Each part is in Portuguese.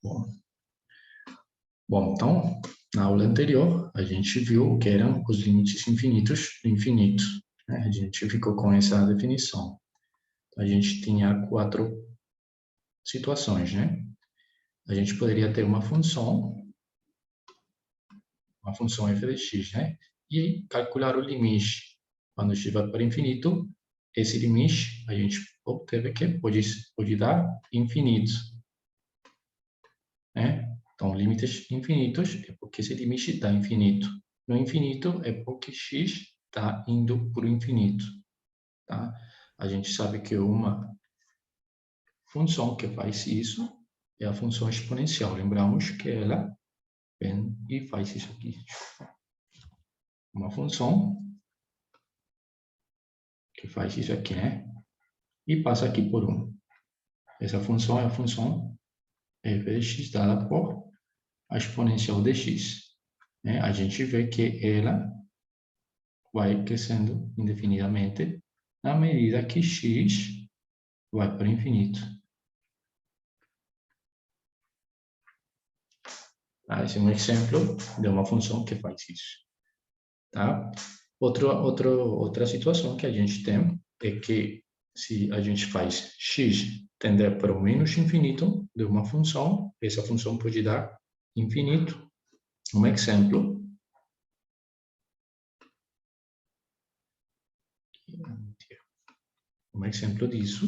Bom, então, na aula anterior, a gente viu que eram os limites infinitos do infinito, né? A gente ficou com essa definição. A gente tinha 4 situações, né? A gente poderia ter uma função f de x, né? E calcular o limite. Quando x vai para infinito, esse limite a gente obteve que pode dar infinito, né? Então, limites infinitos é porque esse limite está infinito. No infinito é porque x está indo para o infinito, tá? A gente sabe que uma função que faz isso é a função exponencial. Lembramos que ela vem e faz isso aqui. Uma função que faz isso aqui, né? E passa aqui por 1. Essa função é a função f de x dada por a exponencial de x, né? A gente vê que ela vai crescendo indefinidamente na medida que x vai para o infinito. Esse é um exemplo de uma função que faz isso, tá? Outra situação que a gente tem é que se a gente faz x tender para o menos infinito de uma função, essa função pode dar infinito. Um exemplo disso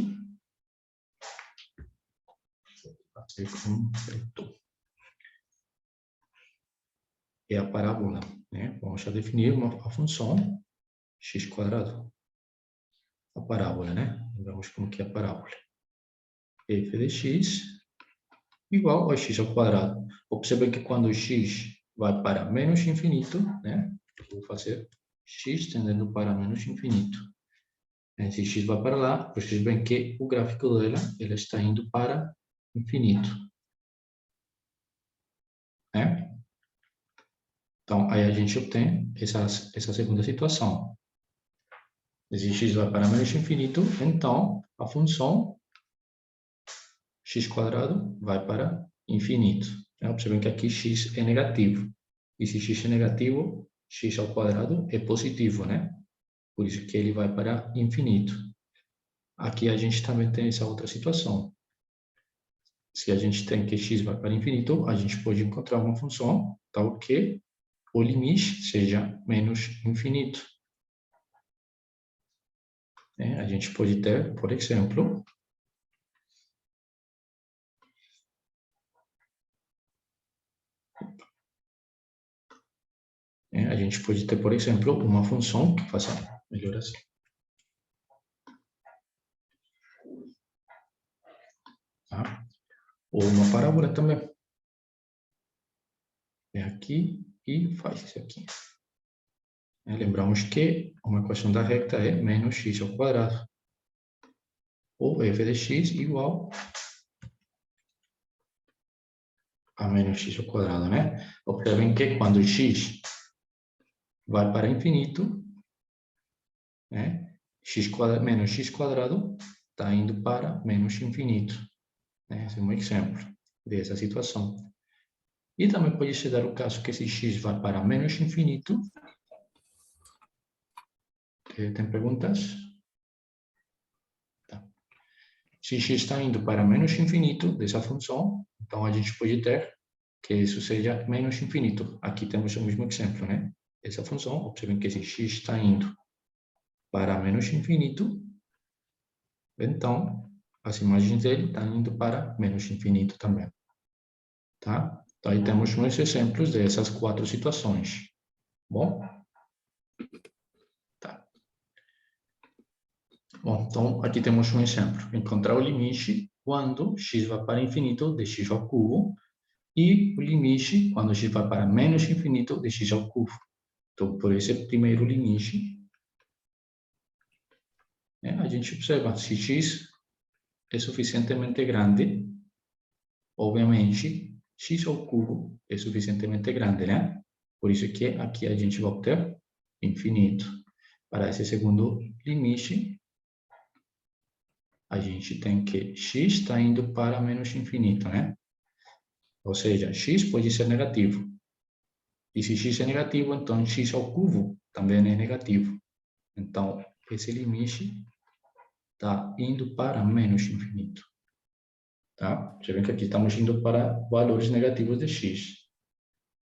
é a parábola, né? Vamos já definir a função x quadrado. A parábola, né? Vamos como que é a parábola. F de x igual a x ao quadrado. Observe que quando x vai para menos infinito, né? Eu vou fazer x tendendo para menos infinito. Se x vai para lá, vocês veem que o gráfico dela ela está indo para infinito, né? Então, aí a gente obtém essa segunda situação. Se x vai para menos infinito, então a função x quadrado vai para infinito. Observem que aqui x é negativo. E se x é negativo, x ao quadrado é positivo, né? Por isso que ele vai para infinito. Aqui a gente também tem essa outra situação. Se a gente tem que x vai para infinito, a gente pode encontrar uma função tal que o limite seja menos infinito. A gente pode ter, por exemplo, uma função que faça melhor assim. Tá? Ou uma parábola também. É aqui e faz isso aqui. Lembramos que uma equação da reta é menos x ao quadrado. Ou f de x igual a menos x ao quadrado, né? Observem que quando x vai para infinito, né? Menos x quadrado está indo para menos infinito. Esse é um exemplo dessa situação. E também pode se dar o caso que se x vai para menos infinito. Tem perguntas? Tá. Se x está indo para menos infinito dessa função, então a gente pode ter que isso seja menos infinito. Aqui temos o mesmo exemplo, né? Essa função, observem que se x está indo para menos infinito, então as imagens dele estão indo para menos infinito também. Tá? Então, aí temos uns exemplos dessas 4 situações. Bom? Tá. Bom, então aqui temos um exemplo. Encontrar o limite quando x vai para infinito de x ao cubo e o limite quando x vai para menos infinito de x ao cubo. Então, por esse primeiro limite, a gente observa se x é suficientemente grande, obviamente, x ao cubo é suficientemente grande, né? Por isso que aqui a gente vai obter infinito. Para esse segundo limite, a gente tem que x está indo para menos infinito, né? Ou seja, x pode ser negativo. E se x é negativo, então x ao cubo também é negativo. Então, esse limite está indo para menos infinito. Tá? Você vê que aqui estamos indo para valores negativos de x.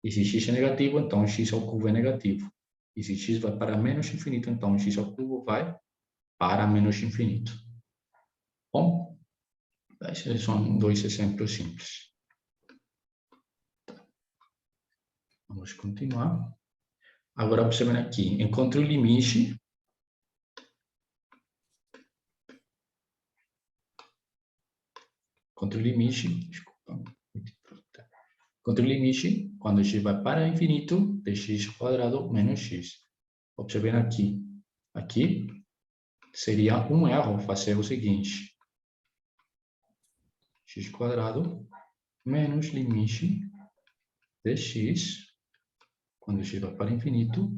E se x é negativo, então x ao cubo é negativo. E se x vai para menos infinito, então x ao cubo vai para menos infinito. Bom, esses são dois exemplos simples. Vamos continuar. Agora, observem aqui. Encontre o limite. Encontre o limite. Desculpa. Encontre o limite quando x vai para infinito de x quadrado menos x. Observem aqui. Aqui seria um erro fazer o seguinte. X quadrado menos limite de x, quando x vai para infinito,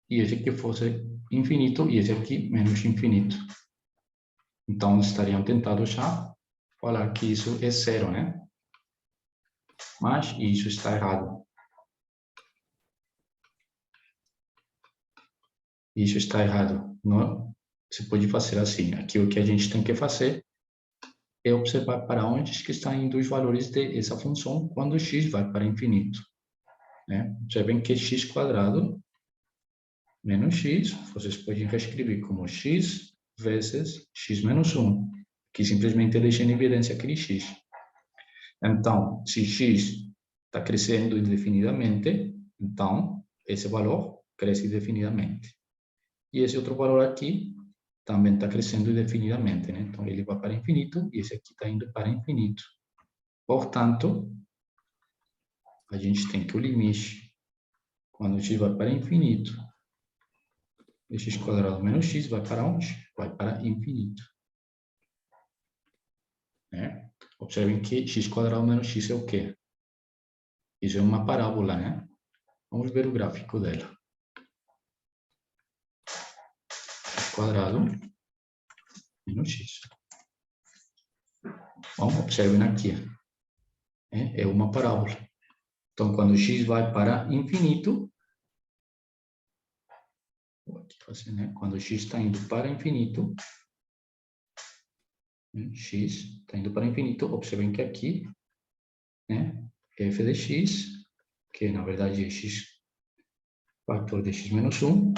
e esse aqui fosse infinito, e esse aqui menos infinito. Então, estariam tentando já falar que isso é zero, né? Mas isso está errado. Isso está errado. Não se pode fazer assim. Aqui o que a gente tem que fazer é observar para onde que estão indo os valores dessa função quando x vai para infinito. Né? Observem que x quadrado menos x, vocês podem reescrever como x vezes x menos 1, que simplesmente deixa em evidência aquele x. Então, se x está crescendo indefinidamente, então esse valor cresce indefinidamente. E esse outro valor aqui também está crescendo indefinidamente, né? Então ele vai para infinito e esse aqui está indo para infinito. Portanto, a gente tem que o limite, quando x vai para infinito, de x quadrado menos x vai para onde? Vai para infinito. Né? Observem que x quadrado menos x é o quê? Isso é uma parábola, né? Vamos ver o gráfico dela. X quadrado menos x. Bom, observem aqui. É uma parábola. Então, quando x vai para infinito, vou aqui fazer, né? Quando x está indo para infinito, x está indo para infinito, observem que aqui, né, f de x, que na verdade é x fator de x menos 1,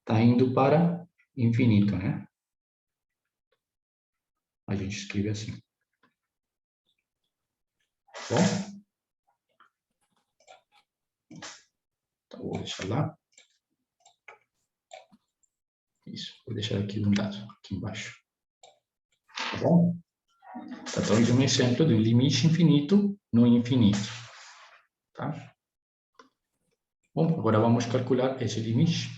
está indo para infinito, né? A gente escreve assim. Bom? Então, vou deixar lá. Isso, vou deixar aqui um dado, aqui embaixo. Tá bom? Então, isso é um exemplo de um limite infinito no infinito. Tá? Bom, agora vamos calcular esse limite.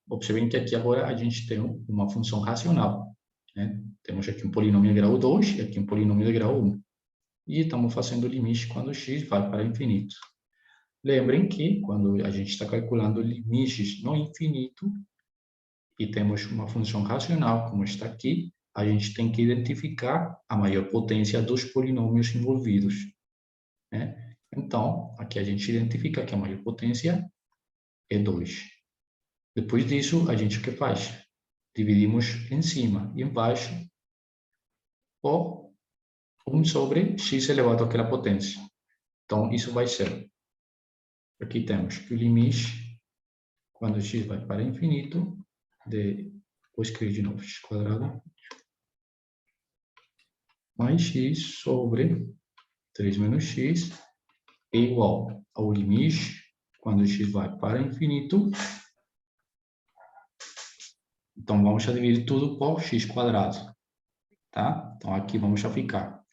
Observem que aqui agora a gente tem uma função racional. Né? Temos aqui um polinômio de grau 2 e aqui um polinômio de grau 1. E estamos fazendo o limite quando x vai para infinito. Lembrem que quando a gente está calculando limites no infinito e temos uma função racional, como está aqui, a gente tem que identificar a maior potência dos polinômios envolvidos. Né? Então, aqui a gente identifica que a maior potência é 2. Depois disso, a gente o que faz? Dividimos em cima e embaixo por 1 sobre x elevado àquela potência. Então, isso vai ser, aqui temos que o limite, quando x vai para infinito, vou escrever de novo, x quadrado mais x sobre 3 menos x é igual ao limite, quando x vai para infinito. Então, vamos dividir tudo por x quadrado. Tá? Então, aqui vamos ficar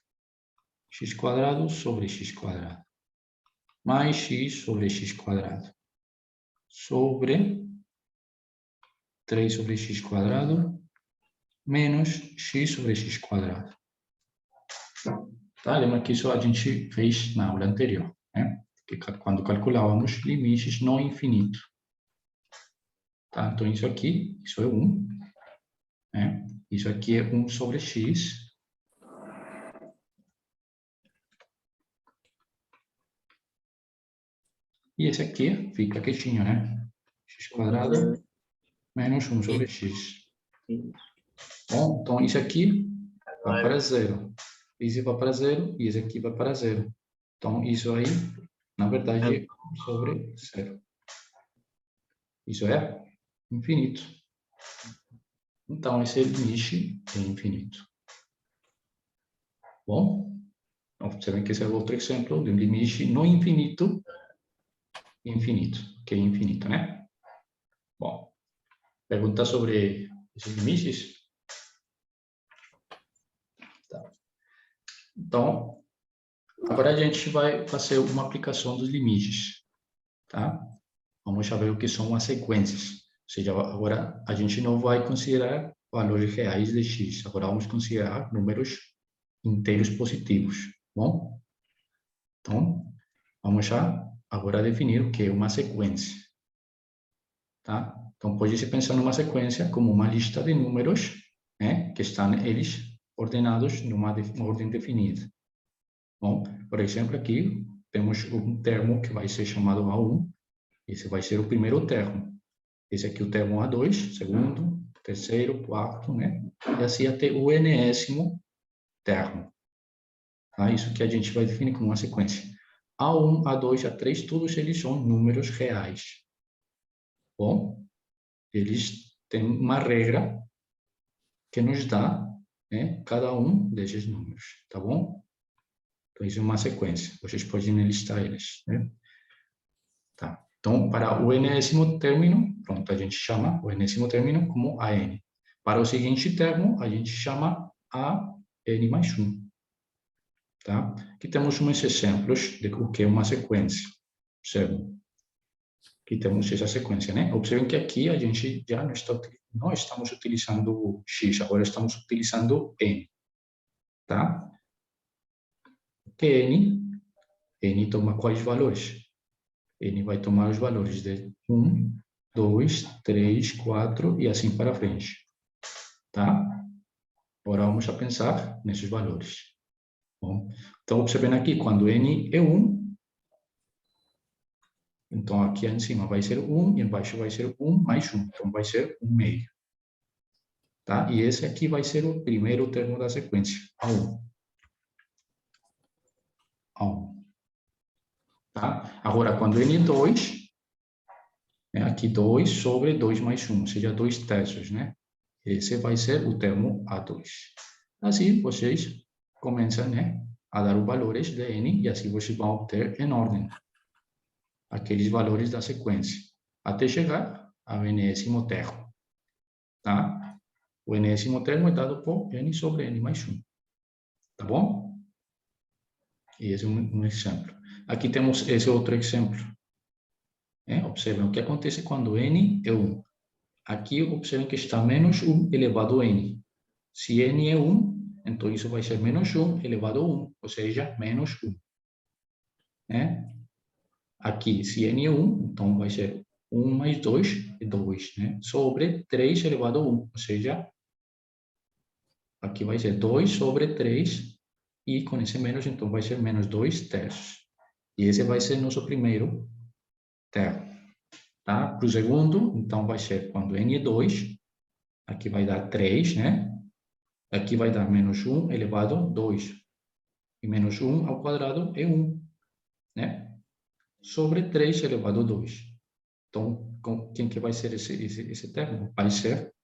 x quadrado sobre x quadrado mais x sobre x quadrado sobre 3 sobre x quadrado menos x sobre x quadrado. Tá? Lembra que isso a gente fez na aula anterior, né? Que quando calculávamos limites no infinito. Tá? Então, isso aqui, isso é 1. Né? Isso aqui é 1 sobre x E esse aqui fica quietinho, né? X quadrado menos 1 sobre x. Bom, então isso aqui vai para zero. Isso vai para zero e esse aqui vai para zero. Então, isso aí, na verdade, é 1 sobre zero. Isso é infinito. Então, esse limite é infinito. Bom, então, você vê que esse é outro exemplo de um limite não infinito, que é infinito, né? Bom, pergunta sobre esses limites? Tá. Então, agora a gente vai fazer uma aplicação dos limites, tá? Vamos já ver o que são as sequências. Ou seja, agora a gente não vai considerar valores reais de x, agora vamos considerar números inteiros positivos, bom? Então, vamos já agora definir o que é uma sequência, tá? Então, pode-se pensar numa sequência como uma lista de números, né, que estão eles ordenados numa ordem definida. Bom, por exemplo, aqui temos um termo que vai ser chamado A1, esse vai ser o primeiro termo. Esse aqui é o termo A2, segundo, terceiro, quarto, né? E assim até o enésimo termo. Tá? Isso que a gente vai definir como uma sequência. A1, A2, A3, todos eles são números reais. Bom, eles têm uma regra que nos dá, né, cada um desses números, tá bom? Então, isso é uma sequência. Vocês podem listar eles, né? Tá. Então, para o enésimo término, pronto, a gente chama o enésimo término como AN. Para o seguinte termo, a gente chama AN mais 1. Tá? Aqui temos uns exemplos de o que é uma sequência. Observem. Aqui temos essa sequência, né? Observem que aqui a gente já não estamos utilizando x, agora estamos utilizando n. Tá? Que n toma quais valores? N vai tomar os valores de 1, 2, 3, 4 e assim para frente. Tá? Agora vamos a pensar nesses valores. Bom, então, observando aqui, quando n é 1, então aqui em cima vai ser 1 e embaixo vai ser 1 mais 1. Então, vai ser 1 meio. Tá? E esse aqui vai ser o primeiro termo da sequência, A1. A1. Tá? Agora, quando n é 2, né, aqui 2 sobre 2 mais 1, ou seja, 2 terços, né? Esse vai ser o termo A2. Assim, vocês começam, né, a dar os valores de n e assim vocês vão obter em ordem aqueles valores da sequência, até chegar ao enésimo termo. Tá? O enésimo termo é dado por n sobre n mais 1. Tá bom? E esse é um exemplo. Aqui temos esse outro exemplo. Observem o que acontece quando n é 1. Aqui, observem que está menos 1 elevado a n. Se n é 1, então isso vai ser menos 1 elevado a 1, ou seja, menos 1. Né? Aqui, se n é 1, então vai ser 1 mais 2 é 2, né? Sobre 3 elevado a 1, ou seja, aqui vai ser 2 sobre 3, e com esse menos, então vai ser menos 2 terços. E esse vai ser nosso primeiro termo. Tá? Para o segundo, então vai ser quando n é 2, aqui vai dar 3, né? Aqui vai dar menos 1 elevado a 2. E menos 1 ao quadrado é 1, né? Sobre 3 elevado a 2. Então, quem que vai ser esse termo? Vai ser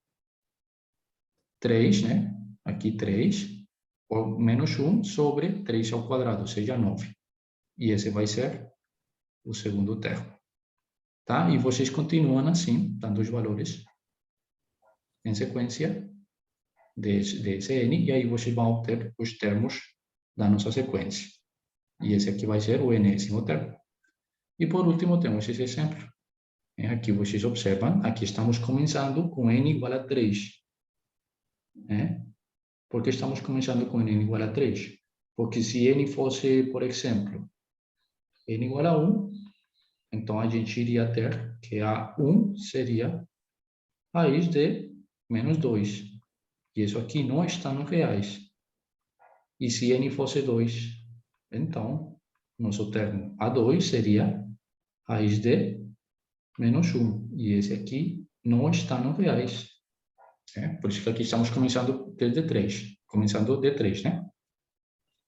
3, né? Aqui 3, ou menos 1 sobre 3 ao quadrado, ou seja, 9. E esse vai ser o segundo termo. Tá? E vocês continuam assim, dando os valores em sequência desse n, e aí vocês vão obter os termos da nossa sequência. E esse aqui vai ser o enésimo termo. E por último, temos esse exemplo. Aqui vocês observam, aqui estamos começando com n igual a 3. Por que estamos começando com n igual a 3? Porque se n fosse, por exemplo, n igual a 1, então a gente iria ter que a 1 seria raiz de menos 2. E isso aqui não está nos reais. E se n fosse 2, então nosso termo A2 seria raiz de menos 1. E esse aqui não está no reais. Por isso que aqui estamos começando desde 3. Começando de 3, né?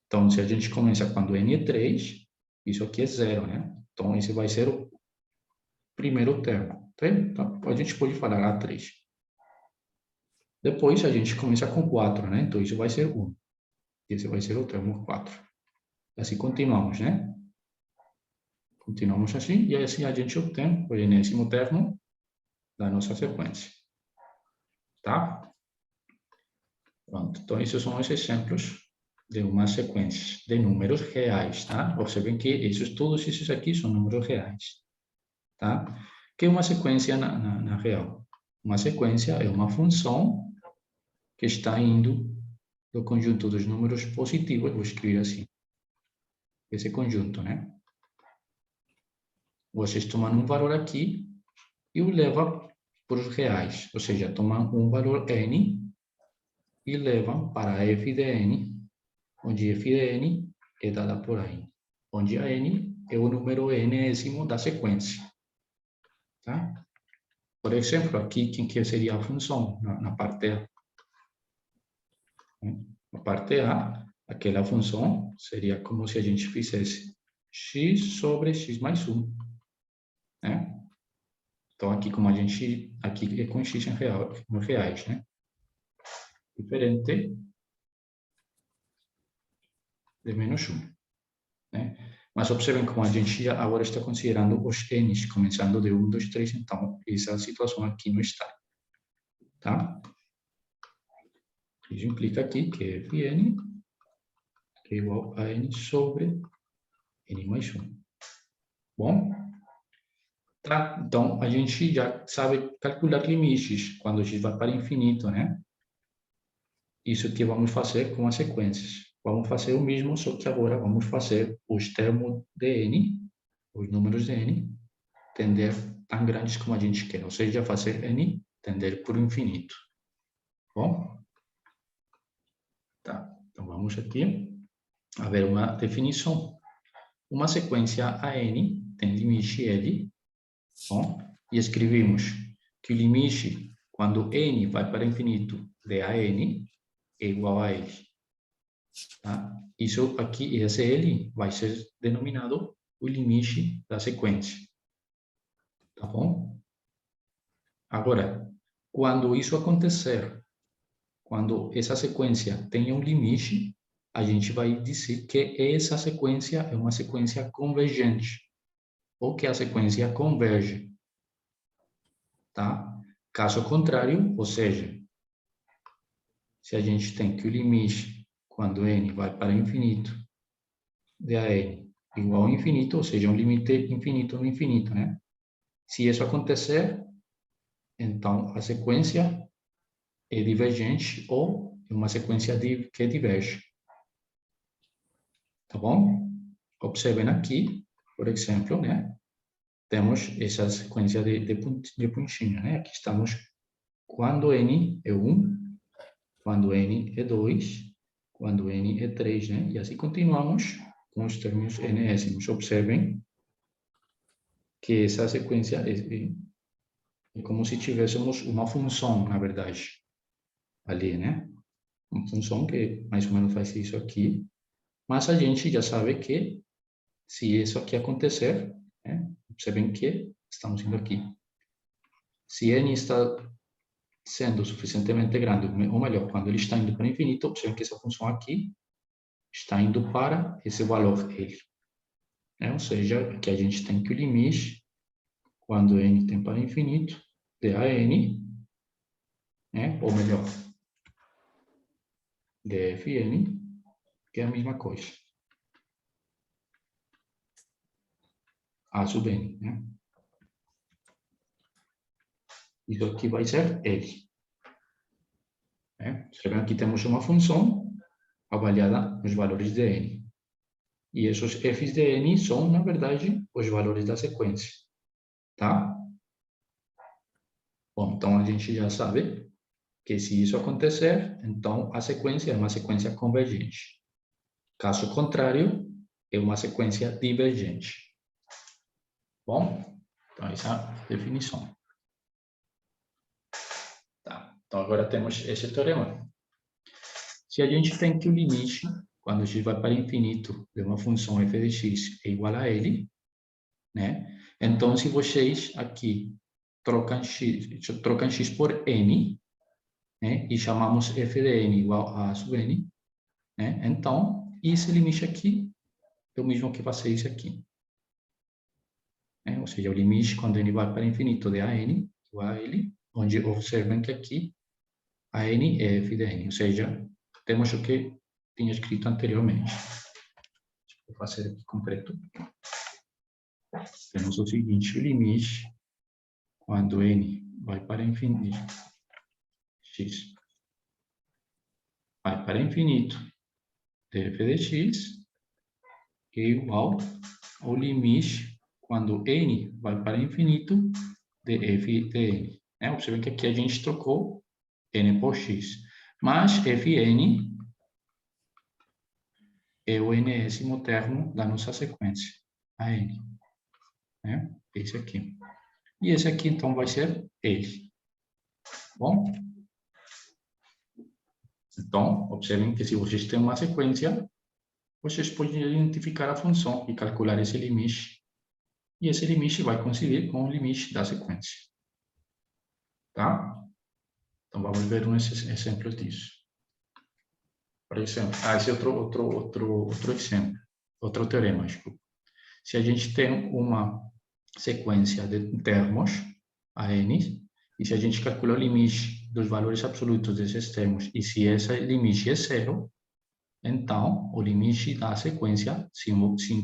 Então, se a gente começa quando n é 3, isso aqui é 0, né? Então, esse vai ser o primeiro termo. Tá? Então, a gente pode falar A3. Depois, a gente começa com 4, né? Então, isso vai ser 1. Esse vai ser o termo 4. Assim continuamos, né? Continuamos assim, e assim a gente obtém o enésimo termo da nossa sequência. Tá? Pronto. Então, esses são os exemplos de uma sequência de números reais, tá? Observem que todos esses aqui são números reais, tá? O que é uma sequência na real? Uma sequência é uma função que está indo do conjunto dos números positivos, vou escrever assim, esse conjunto, né? Vocês tomam um valor aqui e o levam para os reais, ou seja, tomam um valor n e levam para f de n, onde f de n é dada por n, onde a n é o número enésimo da sequência. Tá? Por exemplo, aqui, quem que seria a função na parte A? Na parte A, aquela função seria como se a gente fizesse x sobre x mais 1. Né? Então, aqui, como a gente... Aqui é com x em reais, né? Diferente de menos 1. Né? Mas observem como a gente já agora está considerando os n's, começando de 1, 2, 3, então essa situação aqui não está. Tá? Isso implica aqui que fn é igual a n sobre n mais 1. Bom? Tá? Então, a gente já sabe calcular limites quando a gente vai para infinito, né? Isso que vamos fazer com as sequências. Vamos fazer o mesmo, só que agora vamos fazer os termos de n, os números de n, tender tão grandes como a gente quer, ou seja, fazer n tender por infinito. Bom? Tá. Então, vamos aqui a ver uma definição. Uma sequência AN tem limite L, bom? E escrevemos que o limite, quando n vai para infinito de AN, é igual a L. Tá? Isso aqui, esse L, vai ser denominado o limite da sequência. Tá bom? Agora, quando isso acontecer, quando essa sequência tem um limite, a gente vai dizer que essa sequência é uma sequência convergente, ou que a sequência converge. Tá? Caso contrário, ou seja, se a gente tem que o limite, quando n vai para infinito, de an igual a infinito, ou seja, um limite infinito no infinito, né? Se isso acontecer, então a sequência é divergente ou é uma sequência que diverge. Tá bom? Observem aqui, por exemplo, né? Temos essa sequência de pontinha, né? Aqui estamos quando n é 1, quando n é 2, quando n é 3, né? E assim continuamos com os termos enésimos. Observem que essa sequência é como se tivéssemos uma função, na verdade, ali, né? Uma função que mais ou menos faz isso aqui, mas a gente já sabe que se isso aqui acontecer, né? Observem que estamos indo aqui. Se n está sendo suficientemente grande, ou melhor, quando ele está indo para o infinito, observem que essa função aqui está indo para esse valor L. Ou seja, que a gente tem que o limite, quando n tem para infinito, de AN, ou melhor, de Fn, que é a mesma coisa. A sub n. Né? Isso aqui vai ser L. Observem aqui temos uma função avaliada nos valores de n. E esses f's de n são, na verdade, os valores da sequência. Tá? Bom, então a gente já sabe que se isso acontecer, então a sequência é uma sequência convergente. Caso contrário, é uma sequência divergente. Bom, então essa é a definição. Tá. Então agora temos esse teorema. Se a gente tem que o limite, quando a gente vai para infinito de uma função f de x é igual a L, né? Então, se vocês aqui trocam x por n, né? E chamamos f de n igual a sub n, né? Então, esse limite aqui é o mesmo que vai ser isso aqui. Né? Ou seja, o limite quando n vai para infinito de a n igual a L, onde observem que aqui a n é f de n, ou seja, temos o que tinha escrito anteriormente. Vou fazer aqui completo. Temos o seguinte, o limite quando n vai para infinito, x vai para infinito de f de x é igual ao limite quando n vai para infinito de f de n. Observem que aqui a gente trocou n por x, mas fn é o enésimo termo da nossa sequência, a n. Né? Esse aqui. E esse aqui, então, vai ser ele. Bom? Então, observem que se vocês têm uma sequência, vocês podem identificar a função e calcular esse limite. E esse limite vai coincidir com o limite da sequência. Tá? Então, vamos ver um exemplo disso. Por exemplo, esse é outro exemplo, outro teorema, desculpa. Se a gente tem uma sequência de termos, a n, e se a gente calcula o limite dos valores absolutos desses termos, e se esse limite é zero, então o limite da sequência,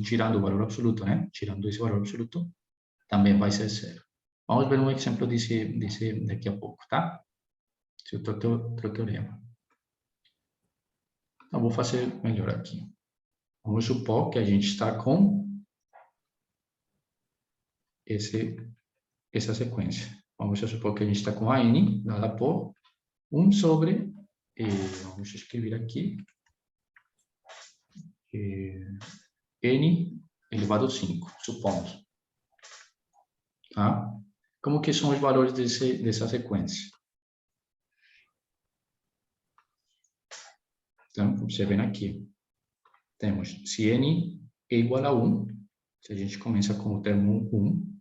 tirando o valor absoluto, né? Tirando esse valor absoluto, também vai ser zero. Vamos ver um exemplo desse daqui a pouco, tá? Esse outro teorema. Então, vou fazer melhor aqui. Vamos supor que a gente está com essa sequência. Vamos supor que a gente está com a n dada por 1 sobre, vamos escrever aqui, n elevado a 5, supondo. Tá? Como que são os valores dessa sequência? Então, observem aqui. Temos, se n é igual a 1, se a gente começa com o termo 1,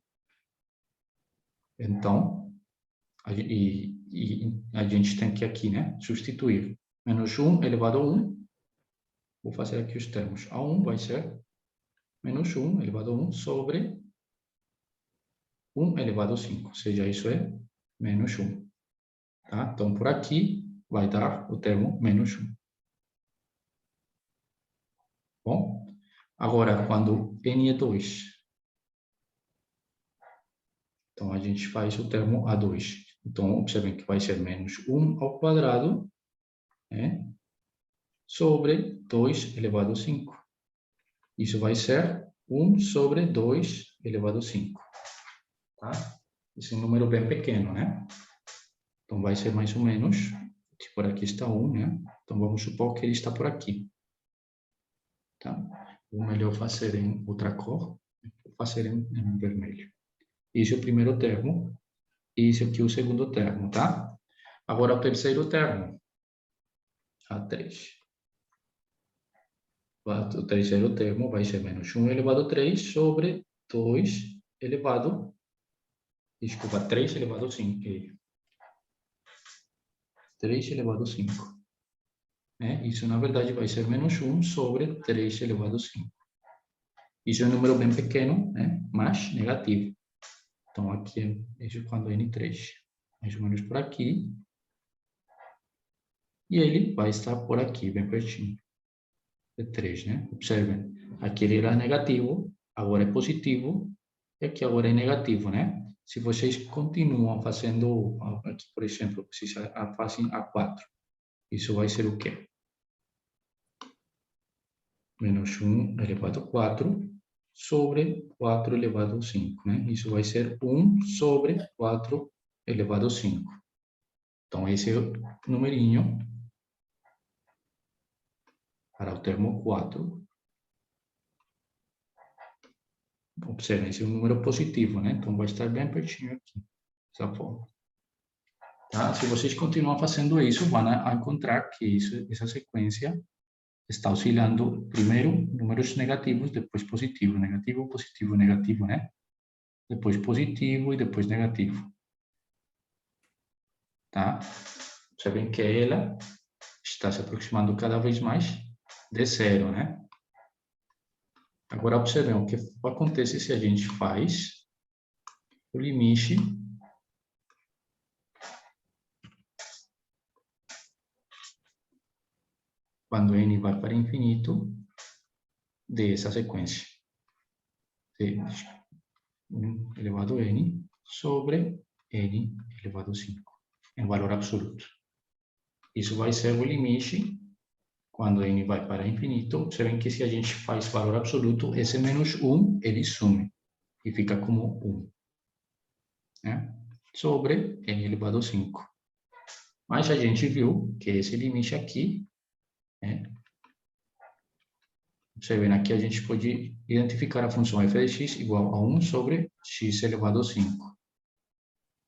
então, a gente tem que aqui, né, substituir menos 1 elevado a 1. Vou fazer aqui os termos. A1 vai ser menos 1 elevado a 1 sobre 1 elevado a 5. Ou seja, isso é menos 1. Tá? Então, por aqui vai dar o termo menos 1. Bom? Agora, quando n é 2, então a gente faz o termo A2. Então, observem que vai ser menos 1 ao quadrado, né, sobre 2 elevado a 5. Isso vai ser 1 sobre 2 elevado a 5. Tá? Esse é um número bem pequeno, né? Então, vai ser mais ou menos, que por aqui está 1, né? Então, vamos supor que ele está por aqui. Tá? Ou melhor fazer em outra cor, vou fazer em vermelho. Esse é o primeiro termo, e esse aqui é o segundo termo, tá? Agora, o terceiro termo, A3. O terceiro termo vai ser menos 1 elevado a 3 sobre 2 elevado, desculpa, 3 elevado a 5. 3 elevado a 5. Isso, na verdade, vai ser menos 1 sobre 3 elevado a 5. Isso é um número bem pequeno, né? Mas negativo. Então, aqui é quando n3. Mais ou menos por aqui. E ele vai estar por aqui, bem pertinho. É 3, né? Observem. Aqui ele era negativo, agora é positivo. E aqui agora é negativo, né? Se vocês continuam fazendo, aqui, por exemplo, vocês fazem A4. Isso vai ser o quê? Menos 1 elevado a 4 sobre 4 elevado a 5, né? Isso vai ser 1 sobre 4 elevado a 5. Então, esse é o numerinho para o termo 4. Observem, esse é um número positivo, né? Então, vai estar bem pertinho aqui, dessa forma. Tá? Se vocês continuam fazendo isso, vão encontrar que essa sequência está oscilando primeiro números negativos, depois positivo, negativo, positivo, negativo, né? Depois positivo e depois negativo. Tá? Observem que ela está se aproximando cada vez mais de zero, né? Agora, observem o que acontece se a gente faz o limite quando n vai para infinito dessa sequência de 1 elevado a n sobre n elevado a 5, em valor absoluto. Isso vai ser o limite quando n vai para infinito. Observem que se a gente faz valor absoluto, esse menos 1, ele some e fica como 1. Né? Sobre n elevado a 5. Mas a gente viu que esse limite aqui, né? Observem, aqui a gente pode identificar a função f de x igual a 1 sobre x elevado a 5.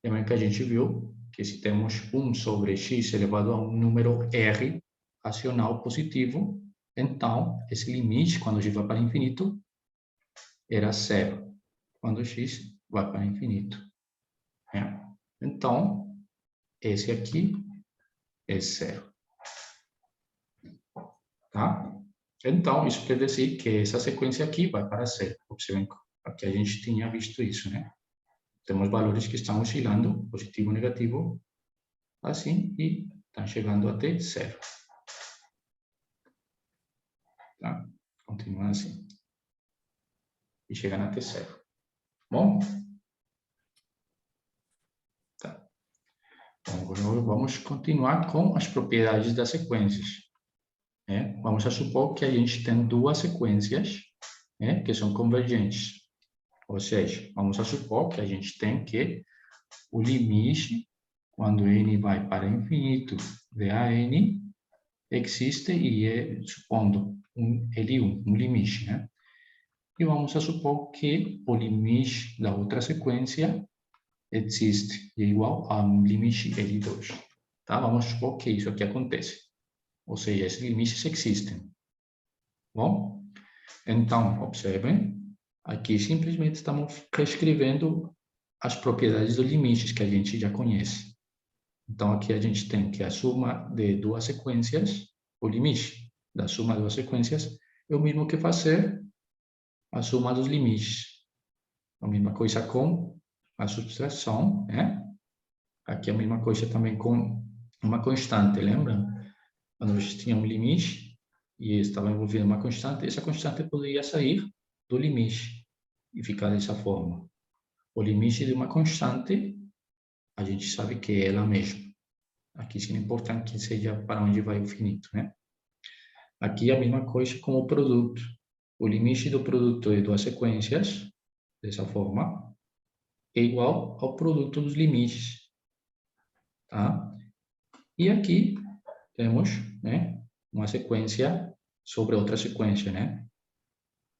Lembra que a gente viu que se temos 1 sobre x elevado a um número r racional positivo, então esse limite, quando x vai para infinito, era 0, quando x vai para infinito. Então, esse aqui é 0. Tá? Então, isso quer dizer que essa sequência aqui vai para 0. Observem, aqui a gente tinha visto isso, né? Temos valores que estão oscilando, positivo, negativo, assim, e estão chegando até 0. Tá? Continua assim. E chegando até 0. Bom? Tá. Então, agora vamos continuar com as propriedades das sequências. Vamos supor que a gente tem duas sequências que são convergentes. Ou seja, vamos supor que a gente tem que o limite, quando n vai para infinito de an, existe e é, supondo, um L1, um limite, né? E vamos supor que o limite da outra sequência existe e é igual a um limite L2. Tá? Vamos supor que isso aqui acontece. Ou seja, esses limites existem. Bom? Então, observem, aqui simplesmente estamos reescrevendo as propriedades dos limites que a gente já conhece. Então, aqui a gente tem que a soma de duas sequências, o limite da soma de duas sequências, é o mesmo que fazer a soma dos limites. A mesma coisa com a subtração, né? Aqui a mesma coisa também com uma constante, lembra? Quando a gente tinha um limite e estava envolvido uma constante, essa constante poderia sair do limite e ficar dessa forma. O limite de uma constante, a gente sabe que é ela mesma. Aqui seria importante que seja para onde vai o finito, né? Aqui a mesma coisa com o produto. O limite do produto de duas sequências, dessa forma, é igual ao produto dos limites. Tá? E aqui temos, né, uma sequência sobre outra sequência, né?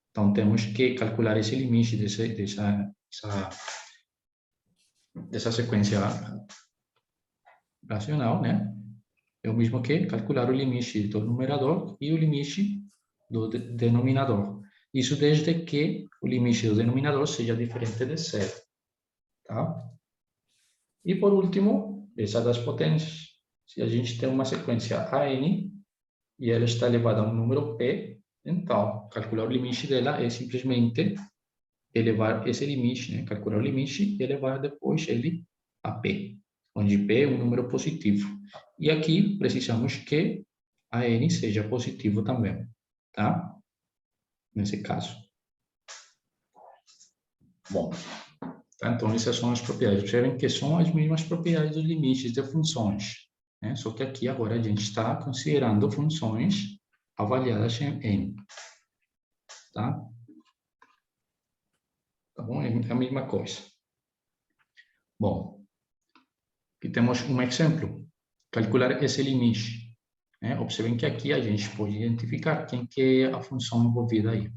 Então, temos que calcular esse limite dessa sequência racional, né? É o mesmo que calcular o limite do numerador e o limite do denominador. Isso desde que o limite do denominador seja diferente de 0. Tá? E, por último, essa das potências. Se a gente tem uma sequência AN e ela está elevada a um número P, então, calcular o limite dela é simplesmente elevar esse limite, né? Calcular o limite e elevar depois ele a P, onde P é um número positivo. E aqui precisamos que a N seja positivo também, tá? Nesse caso. Bom, tá? Então essas são as propriedades. Observem que são as mesmas propriedades dos limites de funções, né? Só que aqui agora a gente está considerando funções avaliadas em N, tá? Tá bom? É a mesma coisa. Bom, aqui temos um exemplo. Calcular esse limite. Né? Observem que aqui a gente pode identificar quem que é a função envolvida aí.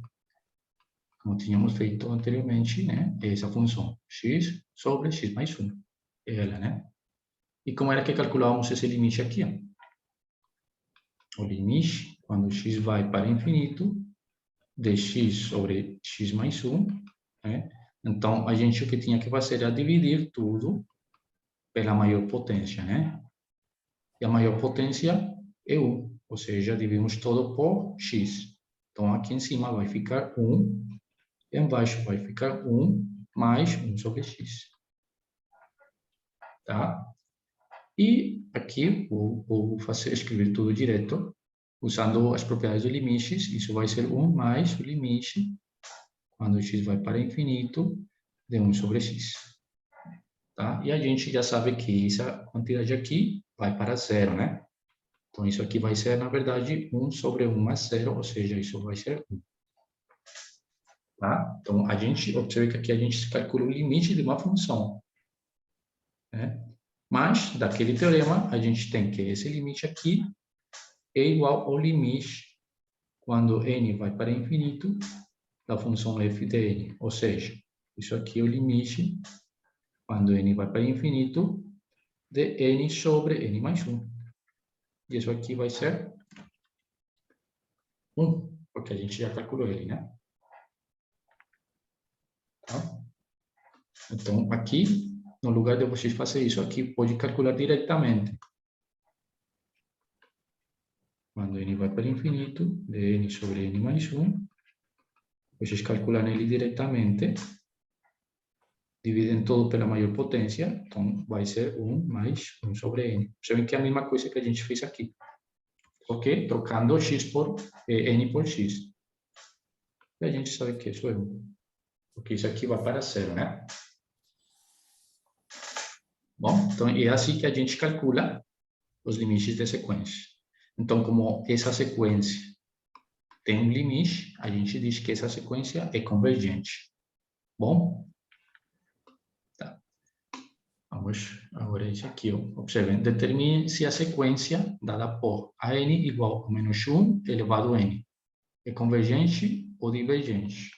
como tínhamos feito anteriormente, né? Essa função, x sobre x mais 1, ela, né? E como era que calculávamos esse limite aqui? Ó? O limite, quando x vai para infinito, de x sobre x mais 1, né? Então, a gente o que tinha que fazer era dividir tudo pela maior potência, né? E a maior potência é 1, ou seja, dividimos todo por x. Então, aqui em cima vai ficar 1, e embaixo vai ficar 1 mais 1 sobre x. Tá? E aqui vou escrever tudo direto, usando as propriedades do limite. Isso vai ser 1 mais o limite, quando x vai para infinito, de 1 sobre x. Tá? E a gente já sabe que essa quantidade aqui vai para zero, né? Então, isso aqui vai ser, na verdade, 1 sobre 1 mais 0, ou seja, isso vai ser 1. Tá? Então, a gente observa que aqui a gente calcula o limite de uma função. Né? Mas, daquele teorema, a gente tem que esse limite aqui é igual ao limite quando n vai para infinito da função f de n. Ou seja, isso aqui é o limite quando n vai para infinito de n sobre n mais 1. E isso aqui vai ser 1, porque a gente já calculou ele, né? Tá? Então, aqui, no lugar de vocês fazer isso aqui, pode calcular diretamente. Quando n vai para infinito, de n sobre n mais 1, vocês calculam ele diretamente, dividem todo pela maior potência, então vai ser 1 mais 1 sobre n. Percebem que é a mesma coisa que a gente fez aqui. Ok? Trocando x por n por x. E a gente sabe que isso é 1. Porque isso aqui vai para 0, né? Bom, então é assim que a gente calcula os limites de sequência. Então, como essa sequência tem um limite, a gente diz que essa sequência é convergente. Bom? Tá. Vamos agora a isso aqui. Ó. Observem, determine se a sequência dada por an igual a menos 1 elevado a n é convergente ou divergente.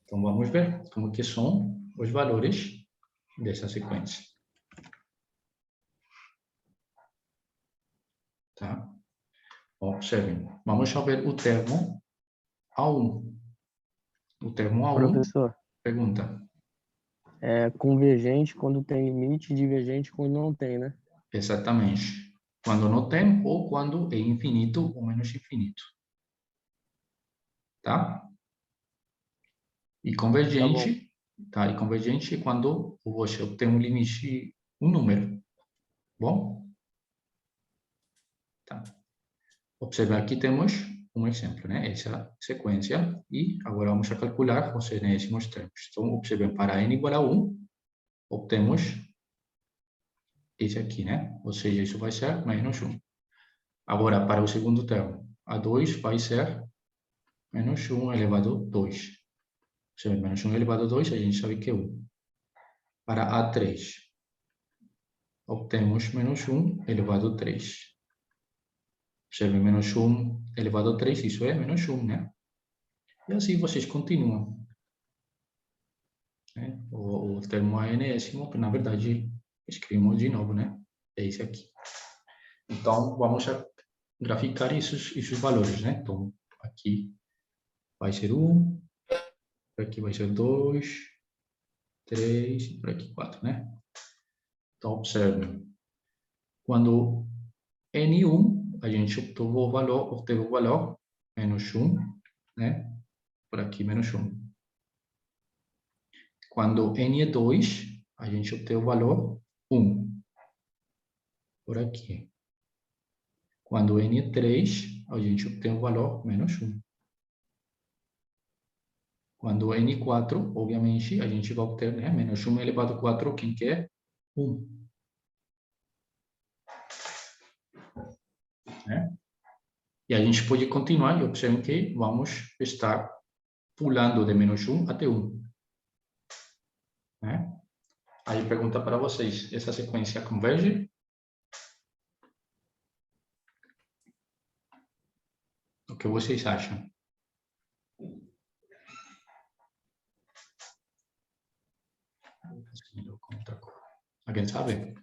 Então, vamos ver como que são os valores dessa sequência. Tá? Observem, vamos ver o termo A1. O termo A1, Professor, pergunta. é convergente quando tem limite, divergente quando não tem, né? Exatamente. Quando não tem ou quando é infinito ou menos infinito. Tá? E Tá bom. convergente, tá? E convergente é quando você obtém um limite, um número. Bom? Tá. Observe, aqui temos um exemplo, né? Essa sequência. E agora vamos a calcular os enésimos termos. Então, observem, para n igual a 1, obtemos esse aqui, né? Ou seja, isso vai ser menos 1. Agora, para o segundo termo, A2 vai ser menos 1 elevado a 2. Ou seja, menos 1 elevado a 2, a gente sabe que é 1. Para A3, obtemos menos 1 elevado a 3. Observe, menos 1 elevado a 3, isso é menos 1, né? E assim vocês continuam. Né? O termo enésimo, que na verdade escrevemos de novo, né? É esse aqui. Então, vamos a graficar esses valores, né? Então, aqui vai ser 1, aqui vai ser 2, 3 e por aqui 4, né? Então, observe. Quando N1, a gente obteve o valor menos 1, né? Por aqui, menos 1. Quando n é 2, a gente obteve o valor 1. Por aqui. Quando n é 3, a gente obtém o valor menos 1. Quando n é 4, obviamente, a gente vai obter, né, menos 1 elevado a 4, quem quer? 1. Né? E a gente pode continuar e observar que vamos estar pulando de menos 1 até 1. Né? Aí pergunta para vocês, essa sequência converge? O que vocês acham? Com outra cor. Alguém sabe?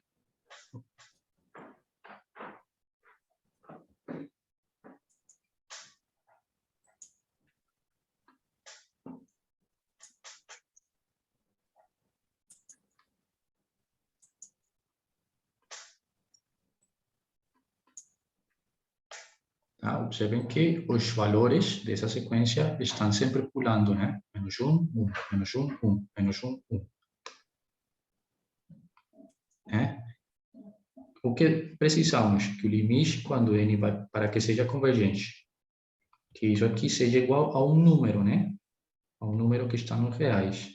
Tá? Observem que os valores dessa sequência estão sempre pulando, né? Menos 1, 1, menos 1, 1, menos 1, 1. Né? O que precisamos? Que o limite, quando n vai para que seja convergente, que isso aqui seja igual a um número, né? A um número que está nos reais.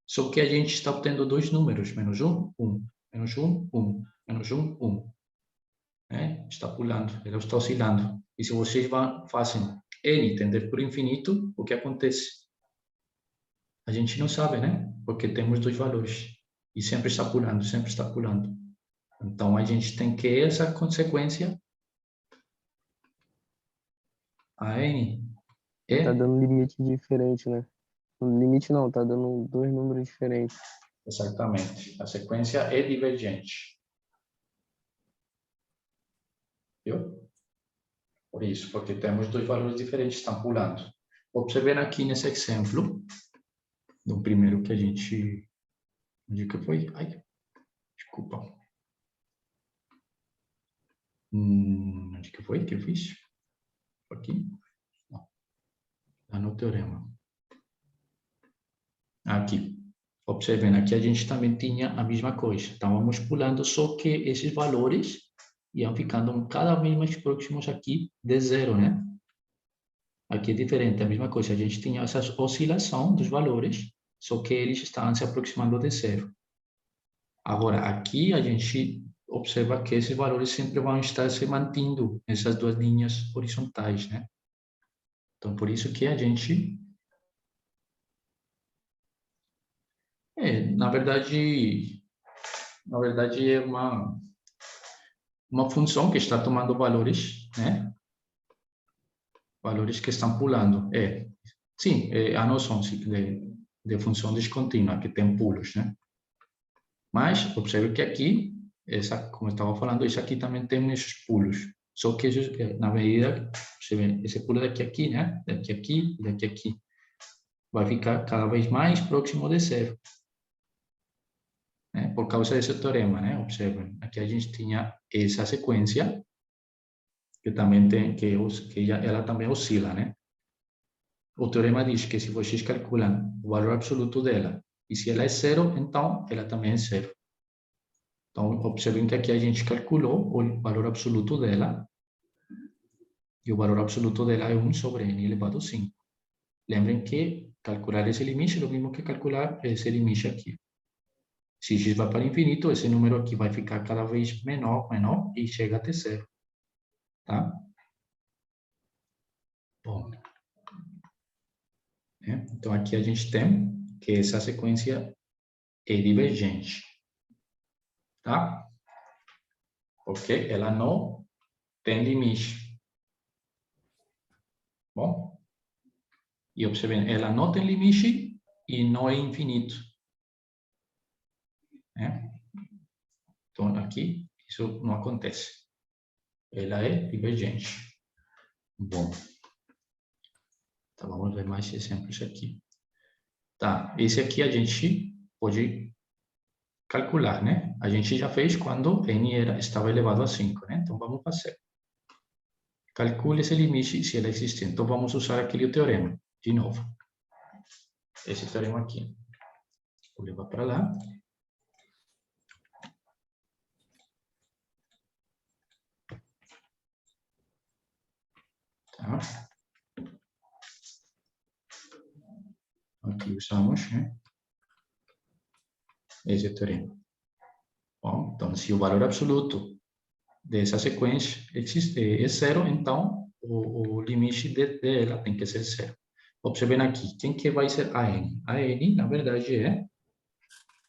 Só que a gente está obtendo dois números, menos 1, 1, menos 1, 1, menos 1, 1. Né? Está pulando, ela está oscilando. E se vocês fazem n tender por infinito, o que acontece? A gente não sabe, né? Porque temos dois valores. E sempre está pulando, sempre está pulando. Então, a gente tem que essa consequência, a n, Tá é dando limite diferente, né? Limite não, tá dando dois números diferentes. exatamente. A sequência é divergente. Viu? Por isso, porque temos dois valores diferentes que estão pulando. Observem aqui nesse exemplo, do primeiro que a gente... Onde que foi? Ai, desculpa. Onde que foi que eu fiz? Aqui? Não. Está no teorema. Aqui. Observem, aqui a gente também tinha a mesma coisa. Estávamos pulando, só que esses valores iam ficando cada vez mais próximos aqui de zero, né? Aqui é diferente, a mesma coisa. A gente tinha essa oscilação dos valores, só que eles estavam se aproximando de zero. Agora, aqui a gente observa que esses valores sempre vão estar se mantendo nessas duas linhas horizontais, né? Então, por isso que a gente... na verdade é uma função que está tomando valores, né? Valores que estão pulando. Sim, a noção de função descontínua, que tem pulos, né? Mas, observe que aqui, como eu estava falando, isso aqui também tem esses pulos. Só que, na medida, você vê, esse pulo daqui a aqui, né? Daqui a aqui e daqui a aqui. Vai ficar cada vez mais próximo de zero. Né? Por causa desse teorema, né? Observem, aqui a gente tinha essa sequência, que também tem, ela também oscila, né? O teorema diz que se vocês calculam o valor absoluto dela, e se ela é zero, então ela também é zero. Então, observem que aqui a gente calculou o valor absoluto dela, e o valor absoluto dela é 1 sobre n elevado a 5. Lembrem que calcular esse limite é o mesmo que calcular esse limite aqui. Se x vai para infinito, esse número aqui vai ficar cada vez menor, menor, e chega até zero. Tá? Bom. Então, aqui a gente tem que essa sequência é divergente. Tá? Porque ela não tem limite. Bom? E observem, ela não tem limite e não é infinito. Então, aqui, isso não acontece. Ela é divergente. Bom. Então, vamos ver mais exemplos aqui. Tá, esse aqui a gente pode calcular, né? A gente já fez quando n estava elevado a 5, né? Então, vamos fazer. Calcule esse limite se ele existe. Então, vamos usar aquele teorema, de novo. Esse teorema aqui. Vou levar para lá. Tá? Aqui usamos, né? Esse teorema. Bom, então, se o valor absoluto dessa sequência é zero, então o limite dela tem que ser zero. Observem aqui, quem que vai ser a n? A n, na verdade, é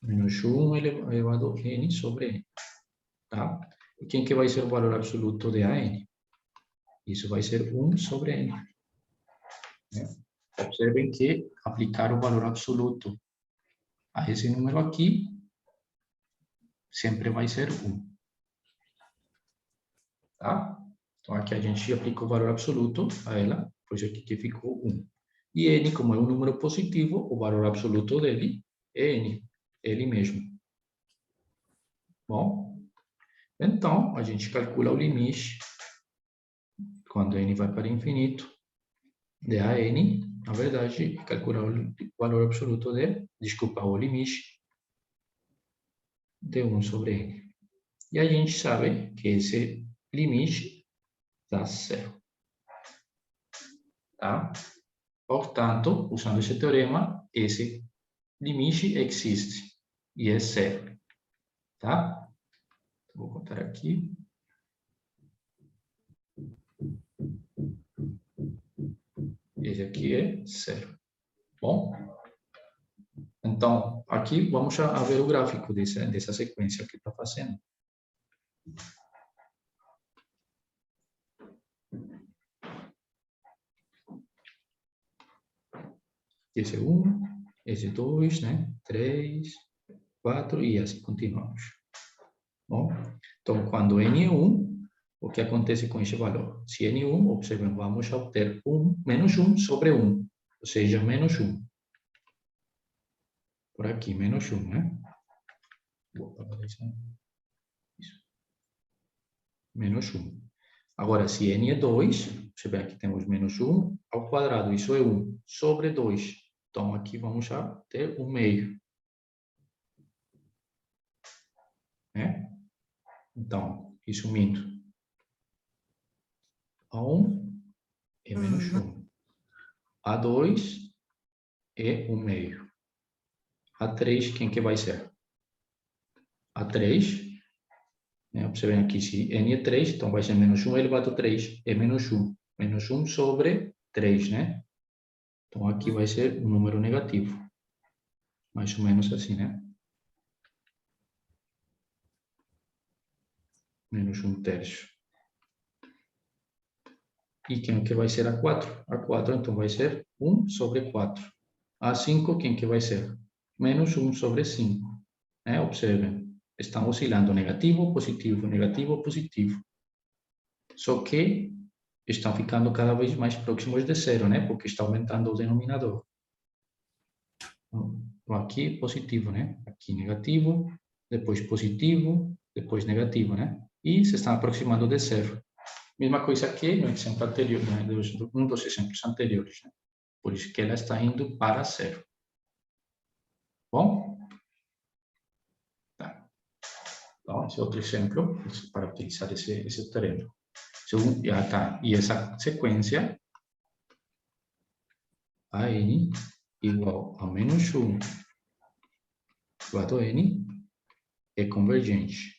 menos 1 elevado a n sobre n. Tá? E quem que vai ser o valor absoluto de a n? Isso vai ser 1 sobre n. Né? Observem que aplicar o valor absoluto a esse número aqui sempre vai ser 1. Tá? Então, aqui a gente aplicou o valor absoluto a ela, pois aqui que ficou 1. E n, como é um número positivo, o valor absoluto dele é n, ele mesmo. Bom, então, a gente calcula o limite, quando n vai para infinito, de a n, na verdade, calcular o valor absoluto de, desculpa, o limite de 1 sobre n. E a gente sabe que esse limite dá 0. Tá? Portanto, usando esse teorema, esse limite existe e é 0. Tá? Vou contar aqui. Esse aqui é 0. Bom? Então, aqui vamos a ver o gráfico dessa sequência que está fazendo. Esse é 1, esse é 2, né? 3, 4 e assim continuamos. Bom, então, quando n é 1, o que acontece com esse valor? Se n é 1, observem, vamos obter menos 1 sobre 1, ou seja, menos 1. Por aqui, menos 1, né? Vou apagar isso. Menos 1. Agora, se n é 2, você vê aqui temos menos 1 ao quadrado, isso é 1, sobre 2. Então, aqui vamos já ter 1 meio. Né? Então, resumindo, A1 é menos 1. A2 é 1 meio. A3, quem que vai ser? A3, né? Observem aqui, se n é 3, então vai ser menos 1 elevado a 3, é menos 1. Menos 1 sobre 3, né? Então, aqui vai ser um número negativo. Mais ou menos assim, né? Menos 1 terço. E quem que vai ser A4? A4, então, vai ser 1 sobre 4. A5, quem que vai ser? Menos 1 sobre 5. Né? Observem, estão oscilando negativo, positivo. Só que estão ficando cada vez mais próximos de zero, né? Porque está aumentando o denominador. Então, aqui positivo, né? Aqui negativo, depois positivo, depois negativo, né? E se estão aproximando de zero. Mesma coisa que no exemplo anterior, né? Um dos exemplos anteriores, né? Por isso que ela está indo para zero. Bom? Tá. Então, esse é outro exemplo para utilizar esse teorema. Já tá. E essa sequência, a n igual a menos 1 igual a n, é convergente.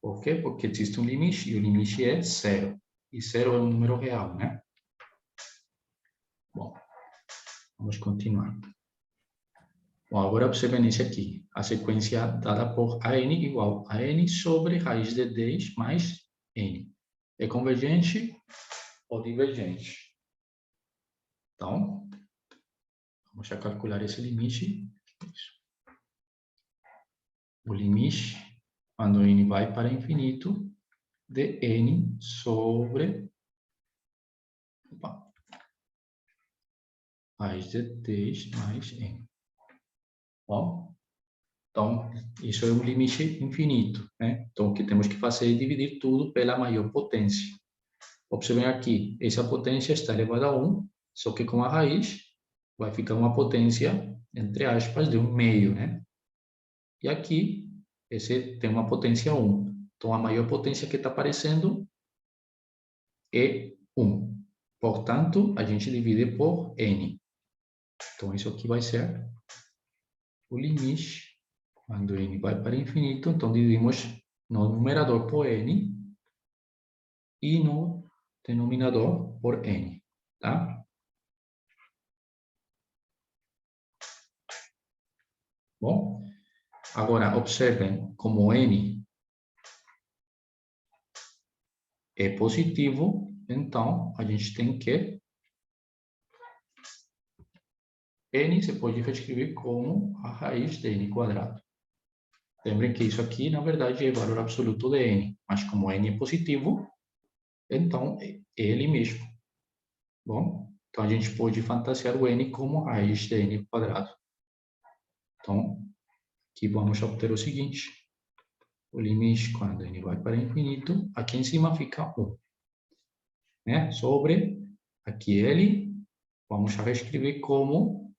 Por quê? Porque existe um limite, e o limite é 0. E 0 é um número real, né? Bom, vamos continuar. Bom, agora observem esse aqui. A sequência dada por an igual a n sobre raiz de 10 mais n. É convergente ou divergente? Então, vamos já calcular esse limite. O limite, quando n vai para infinito, de n sobre raiz de 10 mais n. Bom, então, isso é um limite infinito, né? Então, o que temos que fazer é dividir tudo pela maior potência. Observem aqui, essa potência está elevada a 1, só que com a raiz vai ficar uma potência, entre aspas, de 1 meio, né? E aqui, esse tem uma potência 1. Então, a maior potência que está aparecendo é 1. Portanto, a gente divide por n. Então, isso aqui vai ser o limite quando n vai para infinito. Então, dividimos no numerador por n e no denominador por n. Tá? Bom, agora observem como n é positivo, então a gente tem que n se pode reescrever como a raiz de n quadrado. Lembrem que isso aqui, na verdade, é o valor absoluto de n, mas como n é positivo, então é ele mesmo. Bom, então a gente pode fantasiar o n como raiz de n quadrado. Então, aqui vamos obter o seguinte: o limite quando n vai para infinito, aqui em cima fica 1. Né? Sobre, aqui L, vamos reescrever como,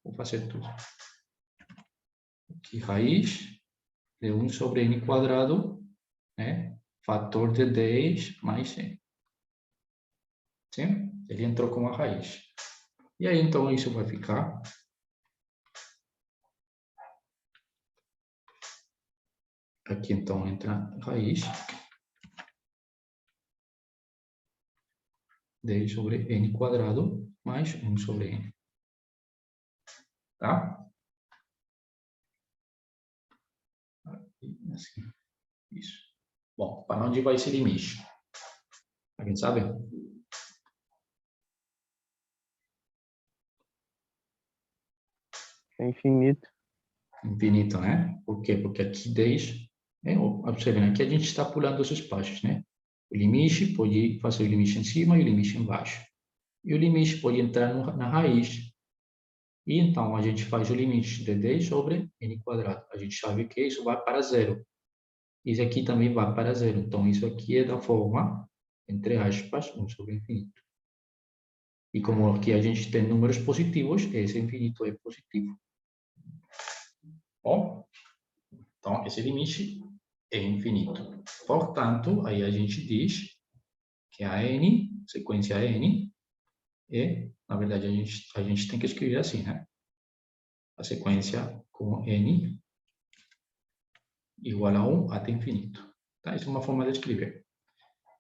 vou fazer tudo. Aqui raiz de 1 sobre n quadrado, né? Fator de 10 mais n. Sim? Ele entrou com a raiz. E aí, então, isso vai ficar... Aqui, então, entra a raiz. 10 sobre n quadrado mais 1 sobre n. Tá? Assim. Isso. Bom, para onde vai esse limite? Alguém sabe? É infinito. Infinito, né? Por quê? Porque aqui 10... Observem, aqui a gente está pulando os espaços, né? O limite pode fazer o limite em cima e o limite embaixo. E o limite pode entrar na raiz. E então, a gente faz o limite de 10 sobre n quadrado. A gente sabe que isso vai para zero. Isso aqui também vai para zero. Então, isso aqui é da forma, entre aspas, 1 sobre infinito. E como aqui a gente tem números positivos, esse infinito é positivo. Bom, então, esse limite é infinito. Portanto, aí a gente diz que a n, sequência n, é, na verdade, a gente tem que escrever assim, né? A sequência com n igual a 1 até infinito. Tá? Essa é uma forma de escrever.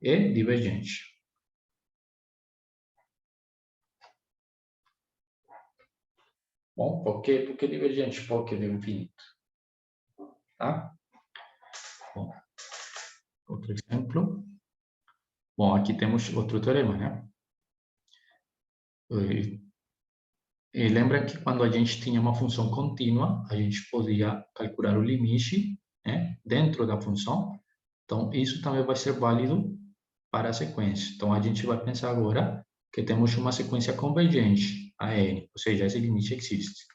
É divergente. Bom, por que divergente? Porque é infinito. Tá? Bom, outro exemplo. Bom, aqui temos outro teorema, né? E lembra que quando a gente tinha uma função contínua, a gente podia calcular o limite, né, dentro da função. Então, isso também vai ser válido para a sequência. Então, a gente vai pensar agora que temos uma sequência convergente, a n, ou seja, esse limite existe.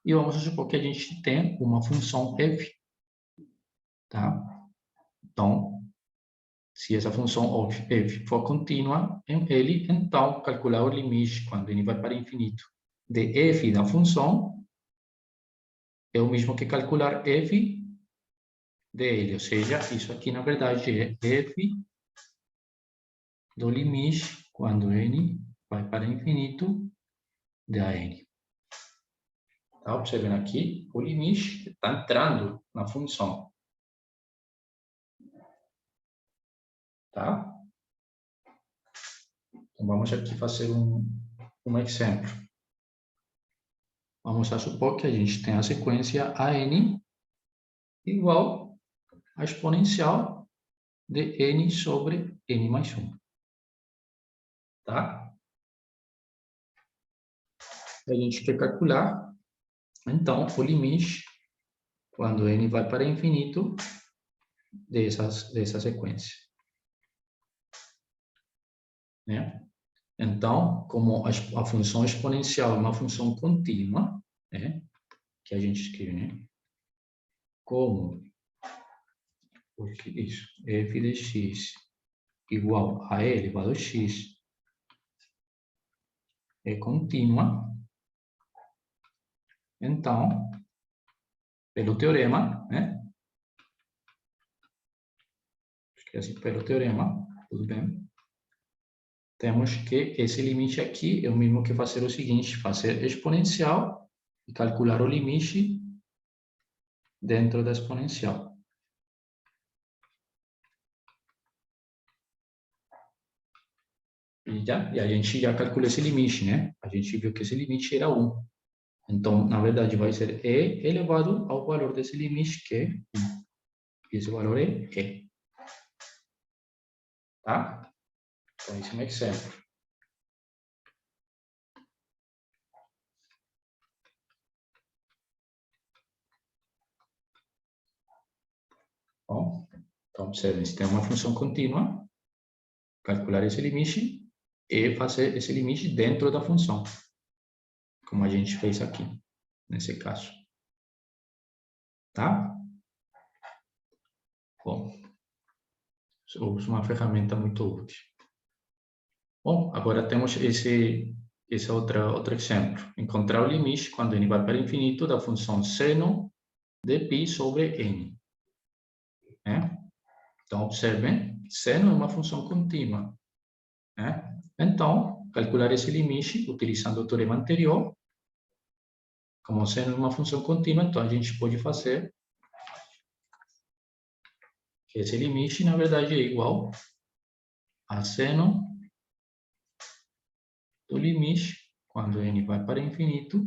E vamos supor que a gente tem uma função f, tá? Então, se essa função f for contínua, ele, então, calcular o limite, quando ele vai para infinito, de f da função, é o mesmo que calcular f dele, ou seja, isso aqui, na verdade, é f do limite, quando n vai para infinito, da n. Tá observando aqui? O limite está entrando na função. Tá? Então, vamos aqui fazer um exemplo. Vamos a supor que a gente tem a sequência an igual a exponencial de n sobre n mais 1. Tá? A gente quer calcular, então, o limite, quando n vai para infinito, dessa sequência. Né? Então, como a função exponencial é uma função contínua, né? Que a gente escreve, né? Como, porque isso, f de x igual a e elevado a x é contínua, então, pelo teorema, né? Esquece, pelo teorema, tudo bem? Temos que esse limite aqui é o mesmo que fazer o seguinte, fazer exponencial e calcular o limite dentro da exponencial. E a gente já calculou esse limite, né? A gente viu que esse limite era 1. Então, na verdade, vai ser e elevado ao valor desse limite, que é 1. E esse valor é e. Tá? Então, esse é um exemplo. Bom, então, observem, se tem uma função contínua, calcular esse limite e fazer esse limite dentro da função, como a gente fez aqui, nesse caso. Tá? Bom, uso uma ferramenta muito útil. Bom, agora temos esse outro exemplo. Encontrar o limite quando n vai para infinito da função seno de π sobre n. Né? Então, observem, seno é uma função contínua. Né? Então, calcular esse limite utilizando o teorema anterior, como seno é uma função contínua, então a gente pode fazer que esse limite, na verdade, é igual a seno do limite, quando n vai para infinito,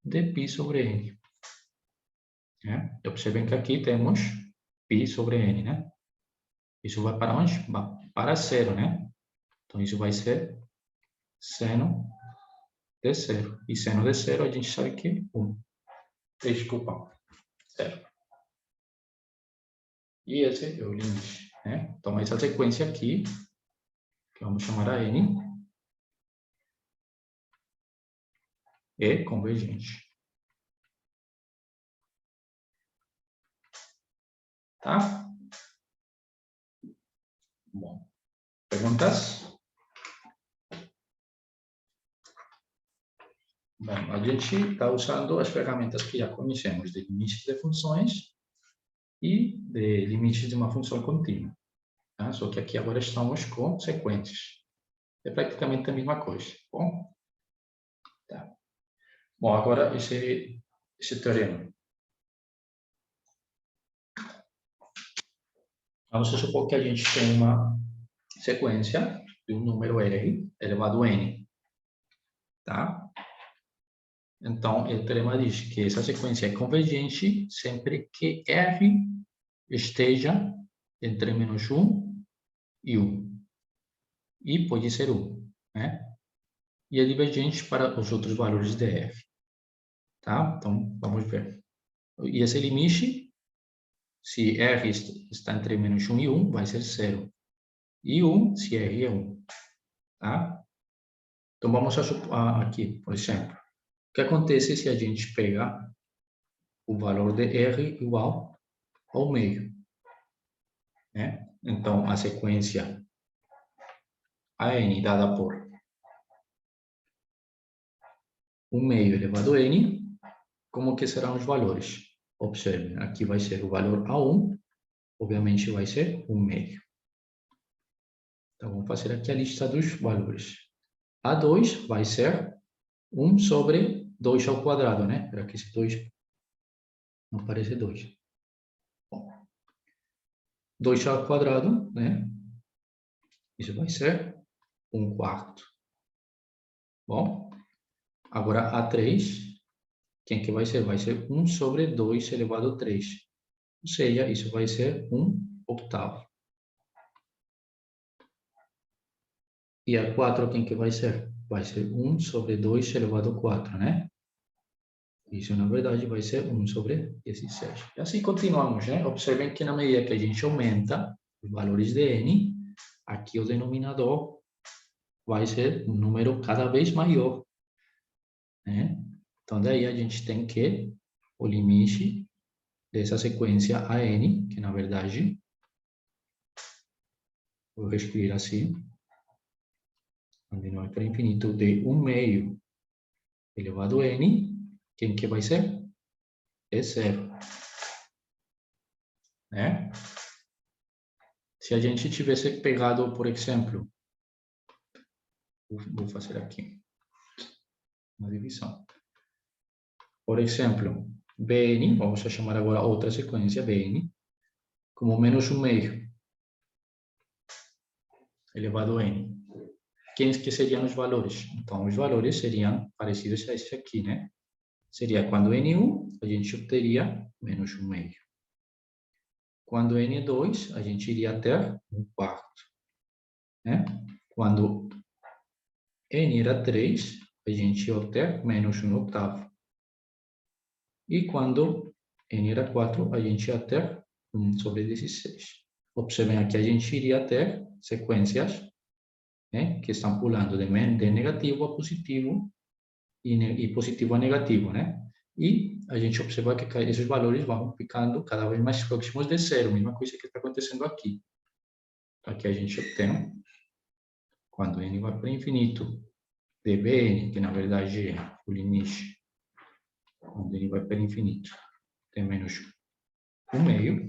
de π sobre n. Né? Observem que aqui temos π sobre n, né? Isso vai para onde? Para zero, né? Então, isso vai ser seno de zero. E seno de zero, a gente sabe que é 1. Desculpa, zero. E esse é o limite, né? Então, essa sequência aqui, que vamos chamar a n, é convergente. Tá? Bom, perguntas? Bom, a gente está usando as ferramentas que já conhecemos, de limites de funções e de limites de uma função contínua. Tá? Só que aqui agora estamos com sequências. É praticamente a mesma coisa. Bom, tá. Bom, agora esse teorema. Vamos supor que a gente tem uma sequência de um número r elevado a n. Tá? Então, o teorema diz que essa sequência é convergente sempre que r esteja entre menos 1 e 1. E pode ser 1, né? E é divergente para os outros valores de f. Tá? Então, vamos ver. E esse limite, se r está entre menos 1 e 1, vai ser 0. E 1, se r é 1. Tá? Então, vamos aqui, por exemplo. O que acontece se a gente pegar o valor de r igual ao meio? Né? Então, a sequência an dada por 1 meio elevado a n, como que serão os valores? Observe, aqui vai ser o valor A1, obviamente vai ser 1 meio. Então, vamos fazer aqui a lista dos valores. A2 vai ser 1 sobre 2 ao quadrado, né? Para que esse 2 não pareça 2. Bom, 2 ao quadrado, né? Isso vai ser 1 quarto. Bom, agora A3, quem que vai ser? Vai ser 1 sobre 2 elevado a 3. Ou seja, isso vai ser 1 octavo. E A4, quem que vai ser? Vai ser 1 sobre 2 elevado a 4, né? Isso, na verdade, vai ser 1 sobre 16. E assim continuamos, né? Observem que na medida que a gente aumenta os valores de n, aqui o denominador vai ser um número cada vez maior, né? Então, daí a gente tem que o limite dessa sequência an, que na verdade, vou escrever assim, continua para infinito de 1 meio elevado a n, quem que vai ser? É 0. Né? Se a gente tivesse pegado, por exemplo, vou fazer aqui uma divisão. Por exemplo, bn, vamos chamar agora outra sequência, bn, como menos 1 meio elevado a n. Quem que seriam os valores? Então, os valores seriam parecidos a esse aqui, né? Seria quando n é 1, a gente obteria menos 1 meio. Quando n é 2, a gente iria ter 1 quarto. Né? Quando n era 3, a gente ia obter menos 1 octavo. E quando n era 4, a gente ia ter 1 sobre 16. Observem aqui, a gente iria ter sequências, né, que estão pulando de negativo a positivo e positivo a negativo, né? E a gente observa que esses valores vão ficando cada vez mais próximos de zero, mesma coisa que está acontecendo aqui. Aqui a gente obtém, quando n vai para infinito, dbn, que na verdade é o limite, quando n vai para infinito, tem menos 1 meio,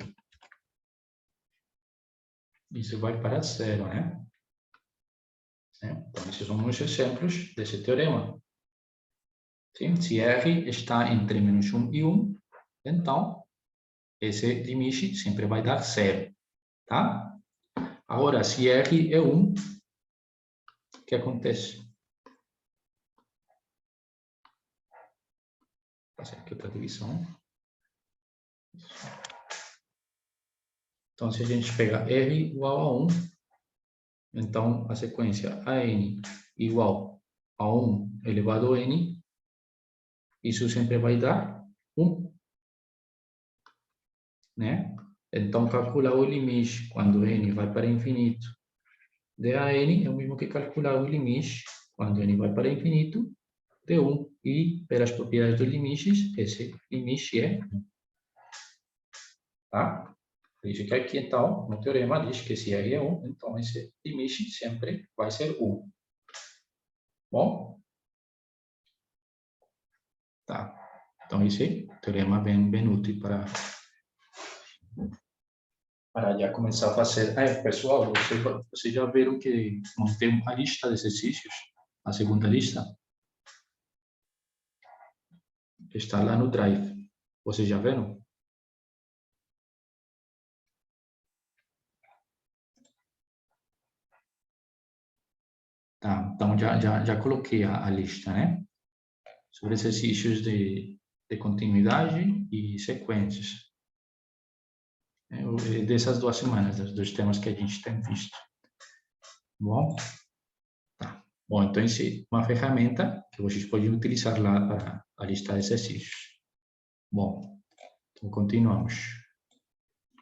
isso vai para zero, né? Então, esses são os exemplos desse teorema. Sim? Se R está entre menos 1 e 1, então, esse limite sempre vai dar zero, tá? Agora, se R é 1, o que acontece? Vou fazer aqui outra divisão. Então, se a gente pegar R igual a 1, então a sequência AN igual a 1 elevado a N, isso sempre vai dar 1, né? Então, calcular o limite quando N vai para infinito de AN é o mesmo que calcular o limite quando N vai para infinito de 1. E, pelas propriedades dos limites, esse limite é 1. Tá? Por isso que aqui, então, no teorema diz que se R é 1, então esse limite sempre vai ser 1. Bom? Tá. Então, esse teorema é bem útil para já começar a fazer. Pessoal, vocês já viram que montei uma lista de exercícios, a segunda lista, que está lá no Drive. Vocês já viram? Tá, então já coloquei a lista, né? Sobre exercícios de continuidade e sequências. Dessas 2 semanas, dos temas que a gente tem visto. Bom? Tá. Bom, então, esse é uma ferramenta que vocês podem utilizar lá para a lista de exercícios. Bom, então continuamos.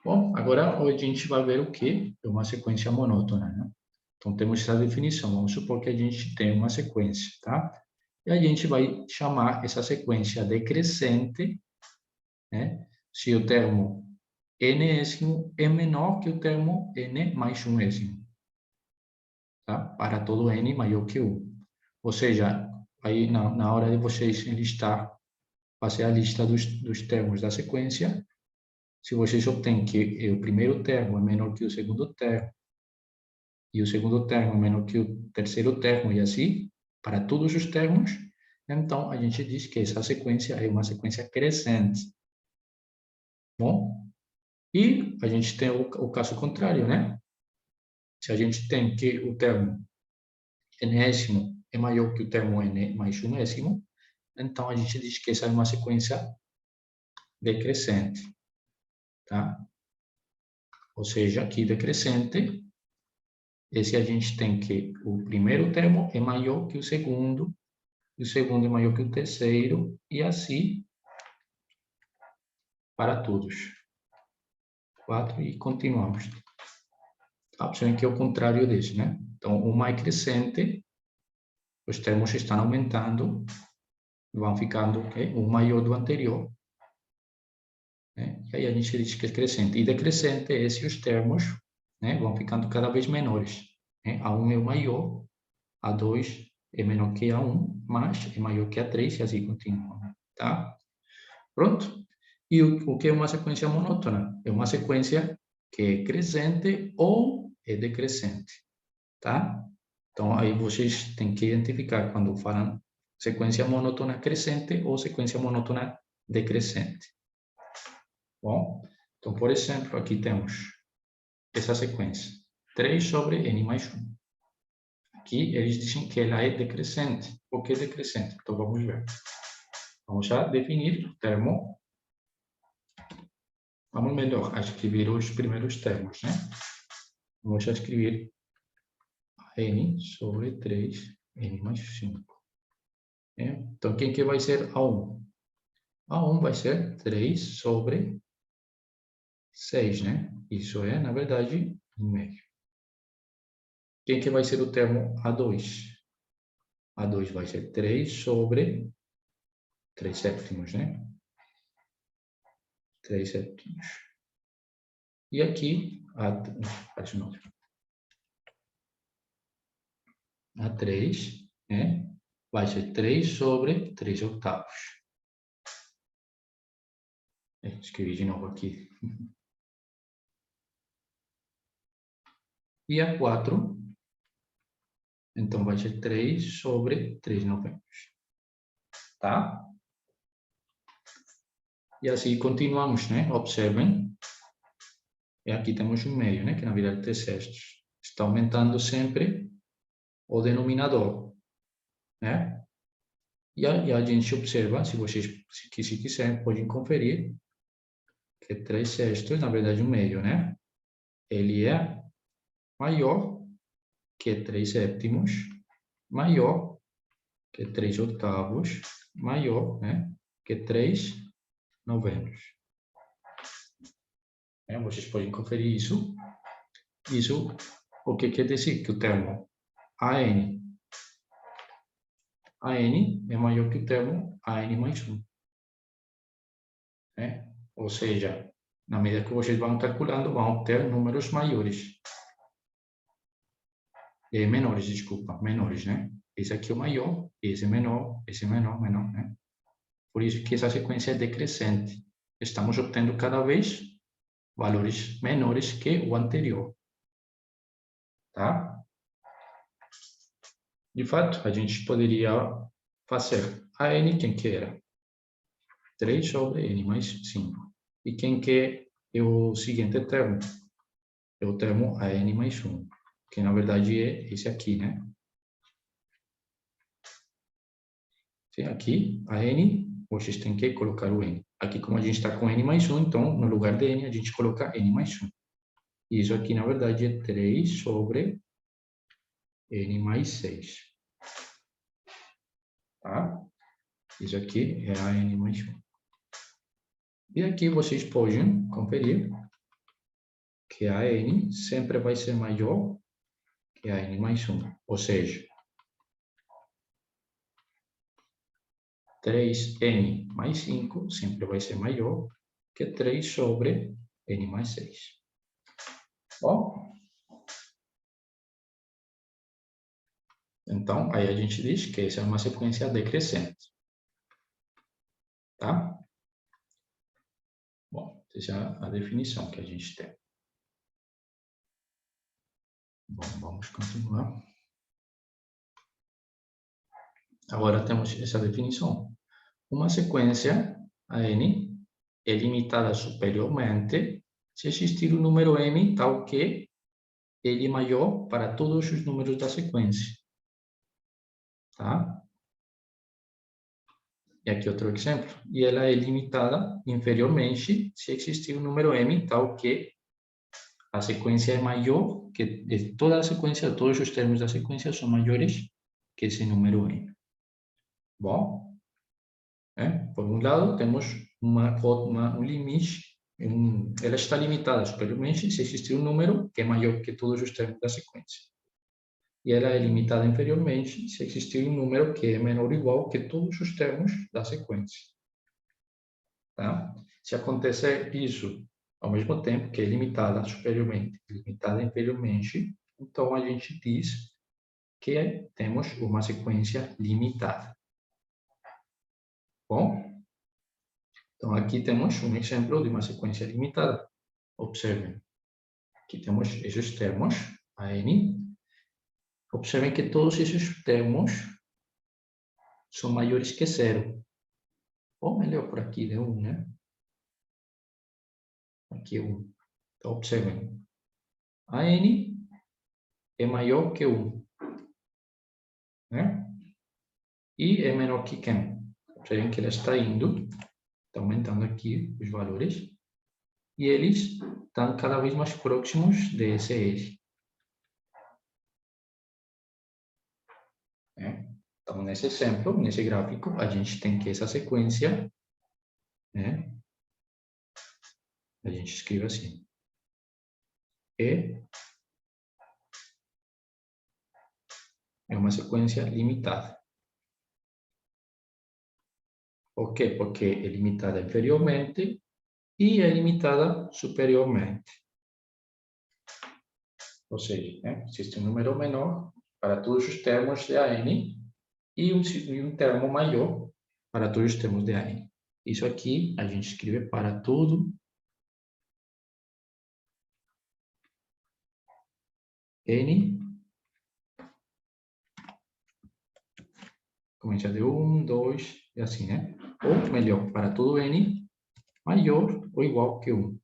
Bom, agora a gente vai ver o que é uma sequência monótona, né? Então, temos essa definição. Vamos supor que a gente tem uma sequência, tá? E a gente vai chamar essa sequência decrescente, né? Se o termo n-ésimo é menor que o termo n mais 1-ésimo, tá? Para todo n maior que 1. Ou seja, aí na hora de vocês enlistar, fazer a lista dos termos da sequência, se vocês obtêm que o primeiro termo é menor que o segundo termo, e o segundo termo é menor que o terceiro termo, e assim, para todos os termos, então a gente diz que essa sequência é uma sequência crescente. Bom? E a gente tem o caso contrário, né? Se a gente tem que o termo n-ésimo é maior que o termo n mais 1-ésimo, então a gente diz que essa é uma sequência decrescente, tá? Ou seja, aqui decrescente, esse a gente tem que o primeiro termo é maior que o segundo é maior que o terceiro, e assim para todos. 4 e continuamos. A opção aqui é o contrário desse, né? Então, o mais crescente, os termos estão aumentando, vão ficando o maior do anterior, né? E aí a gente diz que é crescente. E decrescente é se os termos, né, vão ficando cada vez menores, né? A1 é o maior, A2 é menor que A1, mas é maior que A3 e assim continua, tá? Pronto? E o que é uma sequência monótona? É uma sequência que é crescente ou é decrescente, tá? Então, aí vocês têm que identificar quando falam sequência monótona crescente ou sequência monótona decrescente. Bom, então, por exemplo, aqui temos essa sequência, 3 sobre n mais 1. Aqui eles dizem que ela é decrescente. Por que decrescente? Então, vamos ver. Vamos já definir o termo. Vamos melhor a escrever os primeiros termos, né? Vamos já escrever n sobre 3, n mais 5. Então, quem que vai ser A1? A1 vai ser 3 sobre 6, né? Isso é, na verdade, 1/2. Quem que vai ser o termo A2? A2 vai ser 3 sobre 3 sétimos, né? 3 sétimos. E aqui, A3, né? Vai ser 3 sobre 3 oitavos. Escrevi de novo aqui. E A4, então vai ser 3 sobre 3 novenos. Tá? E assim continuamos, né? Observem. E aqui temos 1/2, né? Que na verdade é 3 sextos. Está aumentando sempre o denominador, né? E a gente observa, se vocês se quiserem, podem conferir, que 3 sextos, na verdade 1/2, né? Ele é maior que 3 sétimos, maior que 3 oitavos, maior, né? Que 3 novenos. Vocês podem conferir isso. Isso, o que quer dizer? Que o termo AN é maior que o termo AN mais 1. Né? Ou seja, na medida que vocês vão calculando, vão ter números maiores. Menores, desculpa, menores, né? Esse aqui é o maior, esse é menor, menor, né? Por isso que essa sequência é decrescente. Estamos obtendo cada vez valores menores que o anterior. Tá? De fato, a gente poderia fazer a n, quem que era? 3 sobre n mais 5. E quem que é o seguinte termo? É o termo a n mais 1, que na verdade é esse aqui, né? Aqui, a n, vocês têm que colocar o n. Aqui, como a gente está com n mais 1, então, no lugar de n, a gente coloca n mais 1. E isso aqui, na verdade, é 3 sobre n mais 6. Tá? Isso aqui é a n mais 1. E aqui vocês podem conferir que a n sempre vai ser maior que a n mais 1. Ou seja, 3n mais 5 sempre vai ser maior que 3 sobre n mais 6. Bom, então, aí a gente diz que essa é uma sequência decrescente. Tá? Bom, essa é a definição que a gente tem. Bom, vamos continuar. Agora temos essa definição. Uma sequência, a n, é limitada superiormente se existir um número m tal que ele é maior para todos os números da sequência. Tá? E aqui outro exemplo. E ela é limitada inferiormente se existir um número m tal que a sequência é maior, que toda a sequência, todos os termos da sequência são maiores que esse número m. Bom, por um lado, temos um limite, ela está limitada superiormente se existir um número que é maior que todos os termos da sequência. E ela é limitada inferiormente se existir um número que é menor ou igual que todos os termos da sequência. Tá? Se acontecer isso ao mesmo tempo, que é limitada superiormente e limitada inferiormente, então a gente diz que temos uma sequência limitada. Bom? Então, aqui temos um exemplo de uma sequência limitada. Observem. Aqui temos esses termos, a n. Observem que todos esses termos são maiores que 0. Ou melhor, por aqui deu 1, né? Aqui é 1. Então, observem. A n é maior que 1. Né? E é menor que quem? Observem que ela está indo, está aumentando aqui os valores. E eles estão cada vez mais próximos desse eixo. Então, nesse exemplo, nesse gráfico, a gente tem que essa sequência, né, A gente escreve assim. E é uma sequência limitada. Por quê? Porque é limitada inferiormente e é limitada superiormente. Ou seja, existe um número menor para todos os termos de AN e um termo maior para todos os termos de AN. Isso aqui a gente escreve para tudo N. Começa de 1, 2 e assim, né? Ou melhor, para todo N maior ou igual que 1.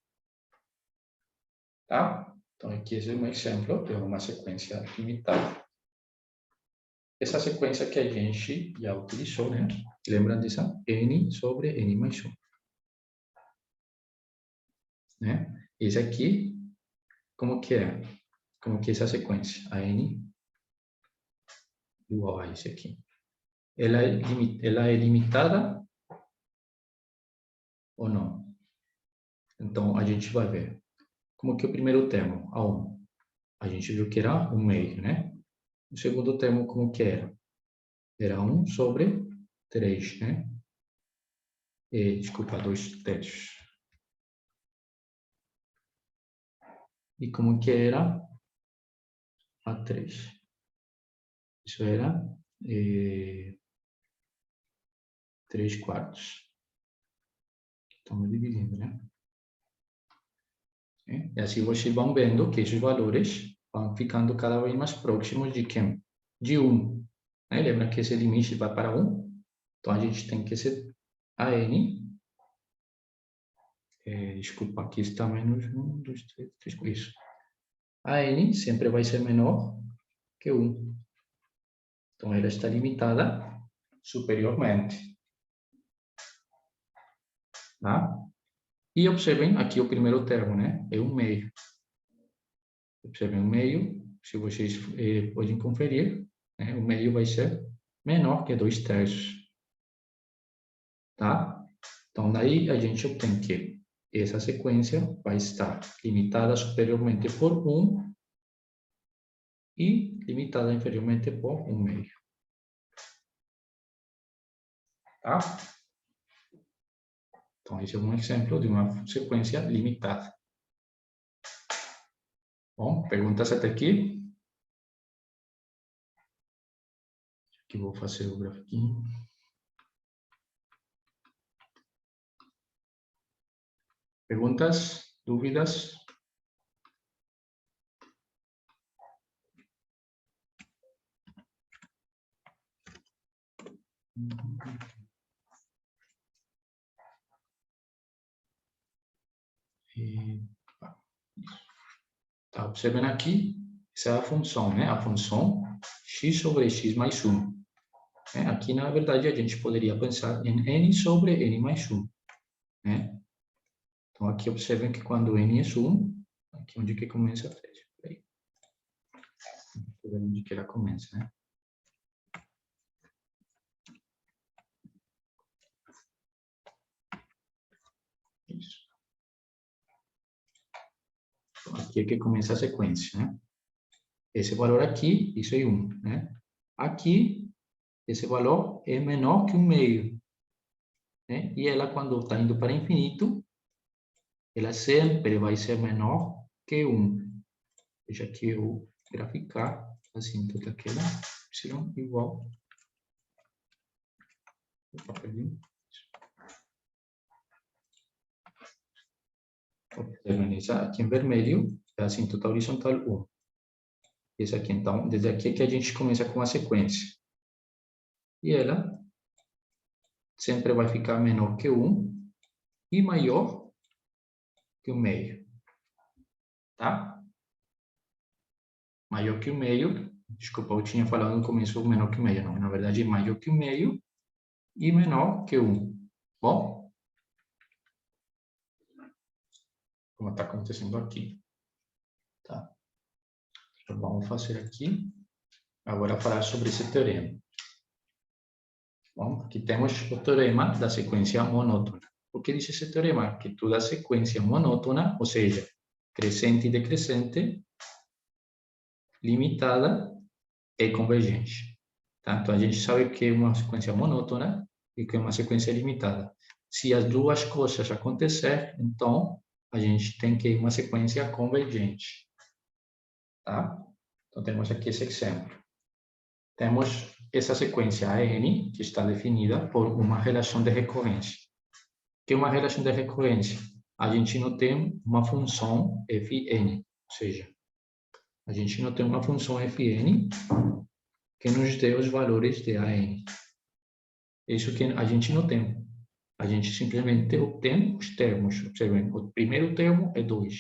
Tá? Então, aqui esse é um exemplo de uma sequência limitada. Essa sequência que a gente já utilizou, né? Lembra dessa? N sobre N mais 1. Né? Esse aqui, como que é? Como que é essa sequência? A N igual a esse aqui. Ela é limitada ou não? Então, a gente vai ver. Como que é o primeiro termo? A 1. A gente viu que era 1 meio, né? O segundo termo, como que era? Era 1 sobre 3, né? Desculpa, 2 terços. E como que era a 3? Isso era 3 quartos. Estamos dividindo, né? E assim vocês vão vendo que esses valores vão ficando cada vez mais próximos de quem? De 1. Né? Lembra que esse limite vai para 1? Então, a gente tem que ser a n. Desculpa, aqui está menos 1, 2, 3, 4. Isso. A n sempre vai ser menor que 1. Então, ela está limitada superiormente. Tá? E observem aqui o primeiro termo, né? É 1 meio. Observem o meio, se vocês podem conferir, né? O meio vai ser menor que 2 terços. Tá? Então, daí a gente obtém que essa sequência vai estar limitada superiormente por 1 e limitada inferiormente por 1 meio. Tá? Então, esse é um exemplo de uma sequência limitada. Bom, perguntas até aqui? Aqui vou fazer o grafiquinho. Perguntas? Dúvidas? Tá observando aqui? Essa é a função, né? A função x sobre x mais 1. Aqui, na verdade, a gente poderia pensar em n sobre n mais 1. Né? Então, aqui observem que quando n é 1, aqui onde que começa a flecha. Estou vendo onde que ela começa, né? Isso. Então, aqui é que começa a sequência, né? Esse valor aqui, isso é 1, né? Aqui, esse valor é menor que 1 meio. Né? E ela, quando está indo para infinito, ela sempre vai ser menor que 1. Deixa aqui eu graficar assim, toda aquela y igual. Opa, perdi. Organizar aqui em vermelho, é a assíntota horizontal 1. Esse aqui, então, desde aqui é que a gente começa com a sequência. E ela sempre vai ficar menor que 1 e maior que 1 meio. Tá? Maior que 1 meio, desculpa, eu tinha falado no começo menor que 1 meio, não. Na verdade, é maior que 1 meio e menor que 1. Bom? Como está acontecendo aqui. Tá? Então, vamos fazer aqui. Agora, falar sobre esse teorema. Bom, aqui temos o teorema da sequência monótona. O que diz esse teorema? Que toda sequência monótona, ou seja, crescente e decrescente, limitada, é convergente. Tá? Então, a gente sabe que é uma sequência monótona e que é uma sequência limitada. Se as duas coisas acontecerem, então, a gente tem que ir uma sequência convergente. Tá? Então, temos aqui esse exemplo. Temos essa sequência AN, que está definida por uma relação de recorrência. O que é uma relação de recorrência? A gente não tem uma função fn, ou seja, a gente não tem uma função fn que nos dê os valores de AN. Isso que a gente não tem. A gente simplesmente obtém os termos. Observem, o primeiro termo é 2.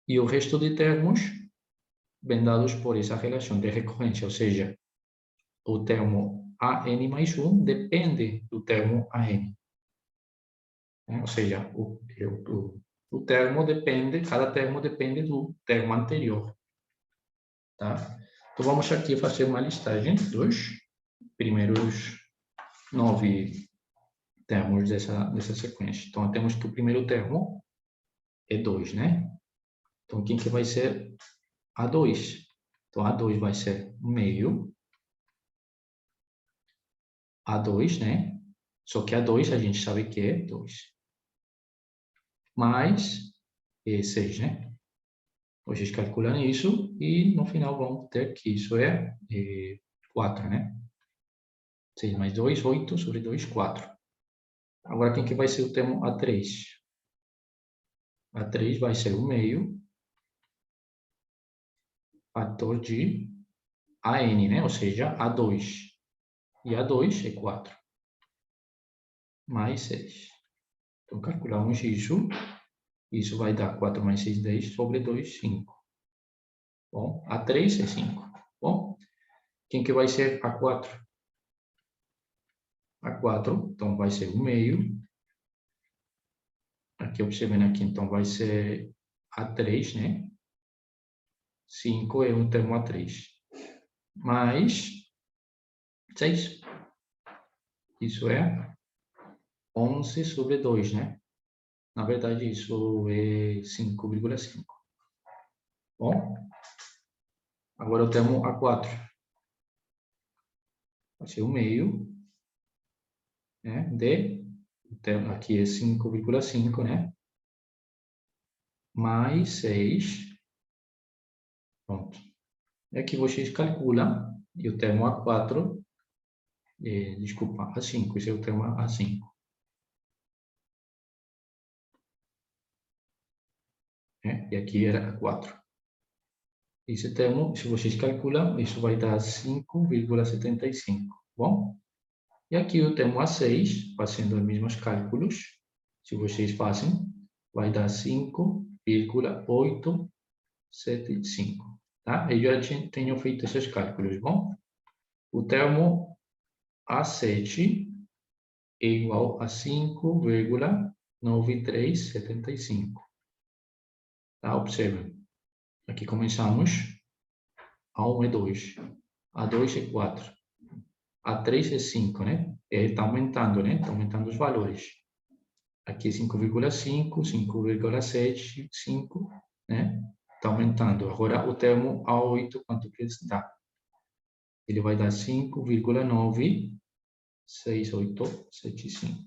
E o resto de termos vem dados por essa relação de recorrência, ou seja, o termo AN mais 1 depende do termo AN. Ou seja, o termo depende, cada termo depende do termo anterior. Tá? Então, vamos aqui fazer uma listagem dos primeiros 9 termos dessa sequência. Então, temos que o primeiro termo é 2, né? Então, quem que vai ser A2? Então, A2 vai ser meio. A2, né? Só que A2 a gente sabe que é 2. Mais 6, né? Vocês calculam isso e no final vão ter que isso é 4, né? 6 mais 2, 8 sobre 2, 4. Agora, quem que vai ser o termo A3? A3 vai ser o meio fator de AN, né? Ou seja, A2. E A2 é 4. Mais 6. Então, calculamos isso. Isso vai dar 4 mais 6, 10 sobre 2, 5. Bom, A3 é 5. Bom, quem que vai ser A4? A4, então vai ser o meio. Aqui, observando aqui, então vai ser A3, né? 5 é o termo A3. Mais 6. Isso é 11 sobre 2, né? Na verdade, isso é 5,5. Bom, agora o termo A4. Vai ser o meio, né? O termo aqui é 5,5, né? Mais 6. Pronto. E aqui vocês calculam, e o termo A4, desculpa, A5, esse é o termo A5. E aqui era 4. Esse termo, se vocês calculam, isso vai dar 5,75. Bom? E aqui o termo A6, fazendo os mesmos cálculos, se vocês fazem, vai dar 5,875. Tá? Eu já tenho feito esses cálculos. Bom? O termo A7 é igual a 5,9375. Tá? Observem. Aqui começamos. A1 é 2. A2 é 4. A3 é 5, né? Está aumentando, né? Está aumentando os valores. Aqui 5,5, 5,7, 5, né? Está aumentando. Agora, o termo A8, quanto que dá? Ele vai dar 5,96875.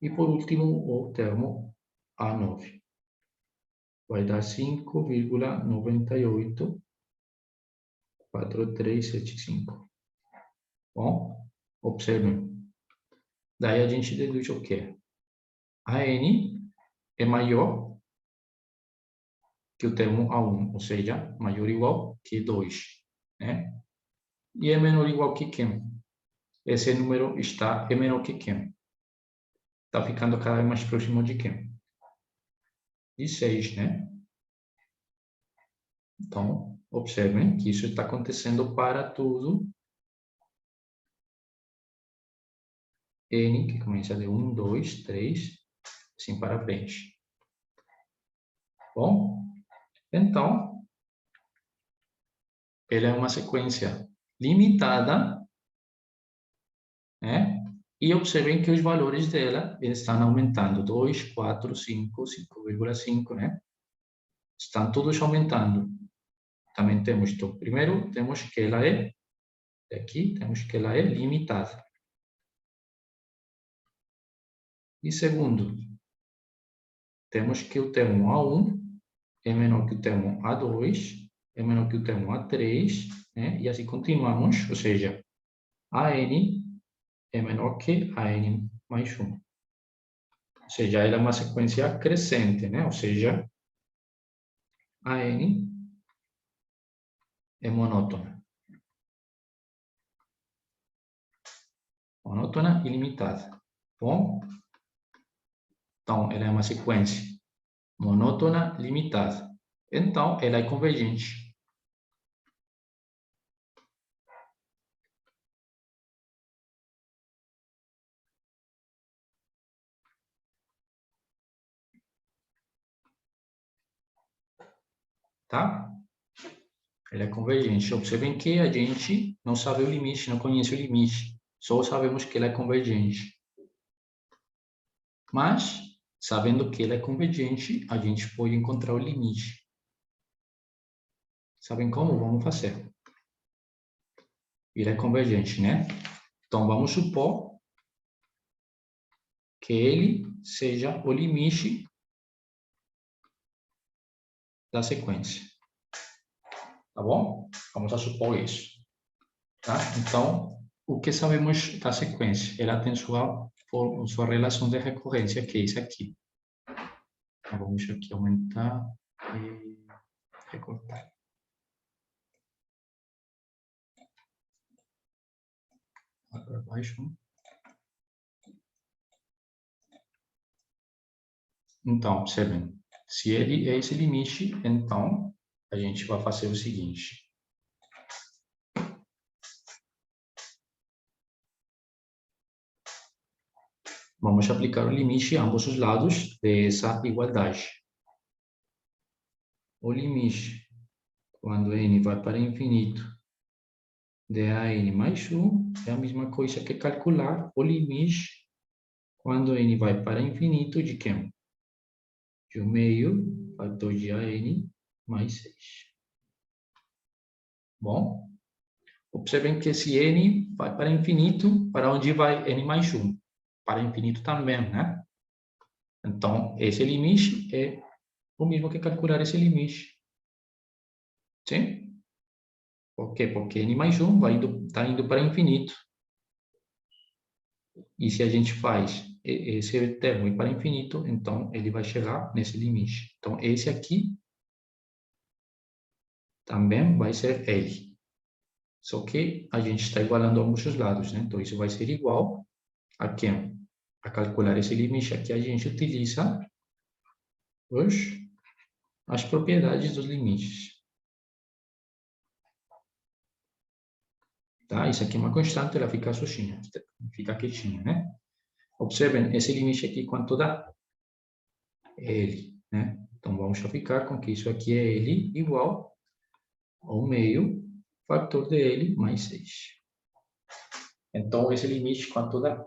E, por último, o termo A9. Vai dar 5,984375. Bom, observem. Daí a gente deduz o quê? A N é maior que o termo A1, ou seja, maior ou igual que 2, né? E é menor ou igual que quem? Esse número é menor que quem? Está ficando cada vez mais próximo de quem? De 6, né? Então, observem que isso está acontecendo para tudo N, que começa de 1, 2, 3, assim para frente. Bom, então, ele é uma sequência limitada, né? E observem que os valores dela estão aumentando. 2, 4, 5, 5,5, né? Estão todos aumentando. Também temos, então, primeiro, temos que ela é, aqui, temos que ela é limitada. E segundo, temos que o termo A1 é menor que o termo A2, é menor que o termo A3, né? E assim continuamos, ou seja, AN é menor que AN mais 1. Ou seja, ela é uma sequência crescente, né? Ou seja, AN é monótona. Monótona e limitada. Bom? Então, ela é uma sequência monótona limitada. Então, ela é convergente. Tá? Ela é convergente. Observem que a gente não sabe o limite, não conhece o limite. Só sabemos que ela é convergente. Mas, sabendo que ela é convergente, a gente pode encontrar o limite. Sabem como? Vamos fazer. Ela é convergente, né? Então, vamos supor que ele seja o limite da sequência. Tá bom? Vamos supor isso. Tá? Então, o que sabemos da sequência? Ela tem sua relação de recorrência, que é isso aqui. Então, vamos aqui aumentar e recortar. Para baixo. Então, observem. Se ele é esse limite, então a gente vai fazer o seguinte. Vamos aplicar o limite a ambos os lados dessa igualdade. O limite, quando n vai para infinito, de an mais 1, é a mesma coisa que calcular o limite quando n vai para infinito de quem? De 1 meio fator de an mais 6. Bom, observem que esse n vai para infinito, para onde vai n mais 1? Para infinito também, né? Então, esse limite é o mesmo que calcular esse limite. Sim? Por quê? Porque n mais 1 está indo para infinito. E se a gente faz esse termo ir para infinito, então ele vai chegar nesse limite. Então, esse aqui também vai ser L. Só que a gente está igualando ambos os lados, né? Então, isso vai ser igual a quem? A calcular esse limite aqui, a gente utiliza as propriedades dos limites. Tá? Isso aqui é uma constante, ela fica sozinha, fica quietinha, né? Observem, esse limite aqui quanto dá? L, né? Então, vamos ficar com que isso aqui é L igual ao meio fator de L mais 6. Então, esse limite quanto dá?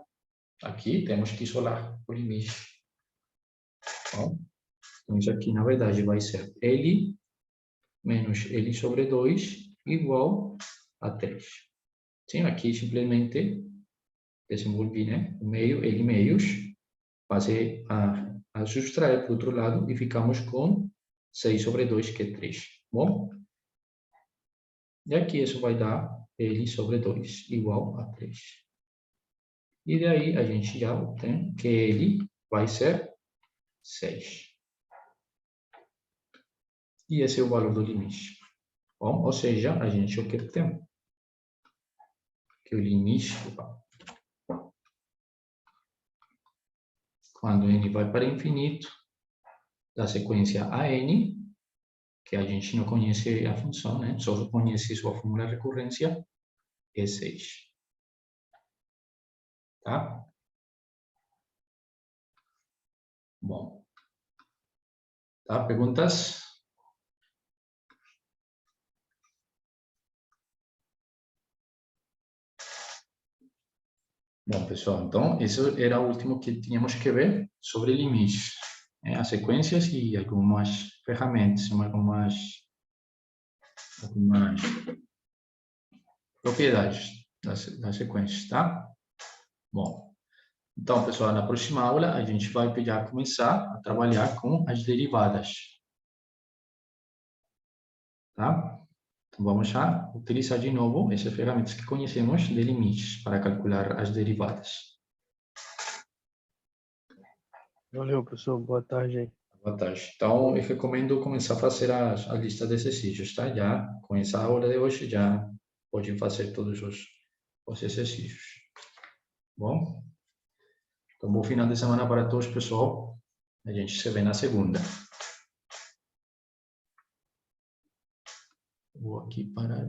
Aqui temos que isolar o limite. Bom, então, isso aqui, na verdade, vai ser L menos L sobre 2 igual a 3. Sim, aqui simplesmente desenvolvi, né? O meio, L meios, fazer a subtrair para o outro lado e ficamos com 6 sobre 2, que é 3. Bom? E aqui isso vai dar L sobre 2 igual a 3. E daí a gente já obtém que L vai ser 6. E esse é o valor do limite. Bom, ou seja, a gente obtém que o limite, quando n vai para infinito, da sequência AN, que a gente não conhece a função, né? Só conhece sua fórmula de recorrência, é 6. Tá? Bom. Tá? Perguntas? Bom, pessoal, então, isso era o último que tínhamos que ver sobre limites, né? As sequências e algumas ferramentas, algumas propriedades das sequências, tá? Bom, então, pessoal, na próxima aula a gente vai pegar, começar a trabalhar com as derivadas, tá? Então, vamos já utilizar de novo essas ferramentas que conhecemos de limites para calcular as derivadas. Valeu, professor. Boa tarde aí. Boa tarde. Então, eu recomendo começar a fazer a lista de exercícios, tá? Já com essa aula de hoje, já podem fazer todos os exercícios. Bom? Então, bom final de semana para todos, pessoal. A gente se vê na segunda. Vou aqui parar.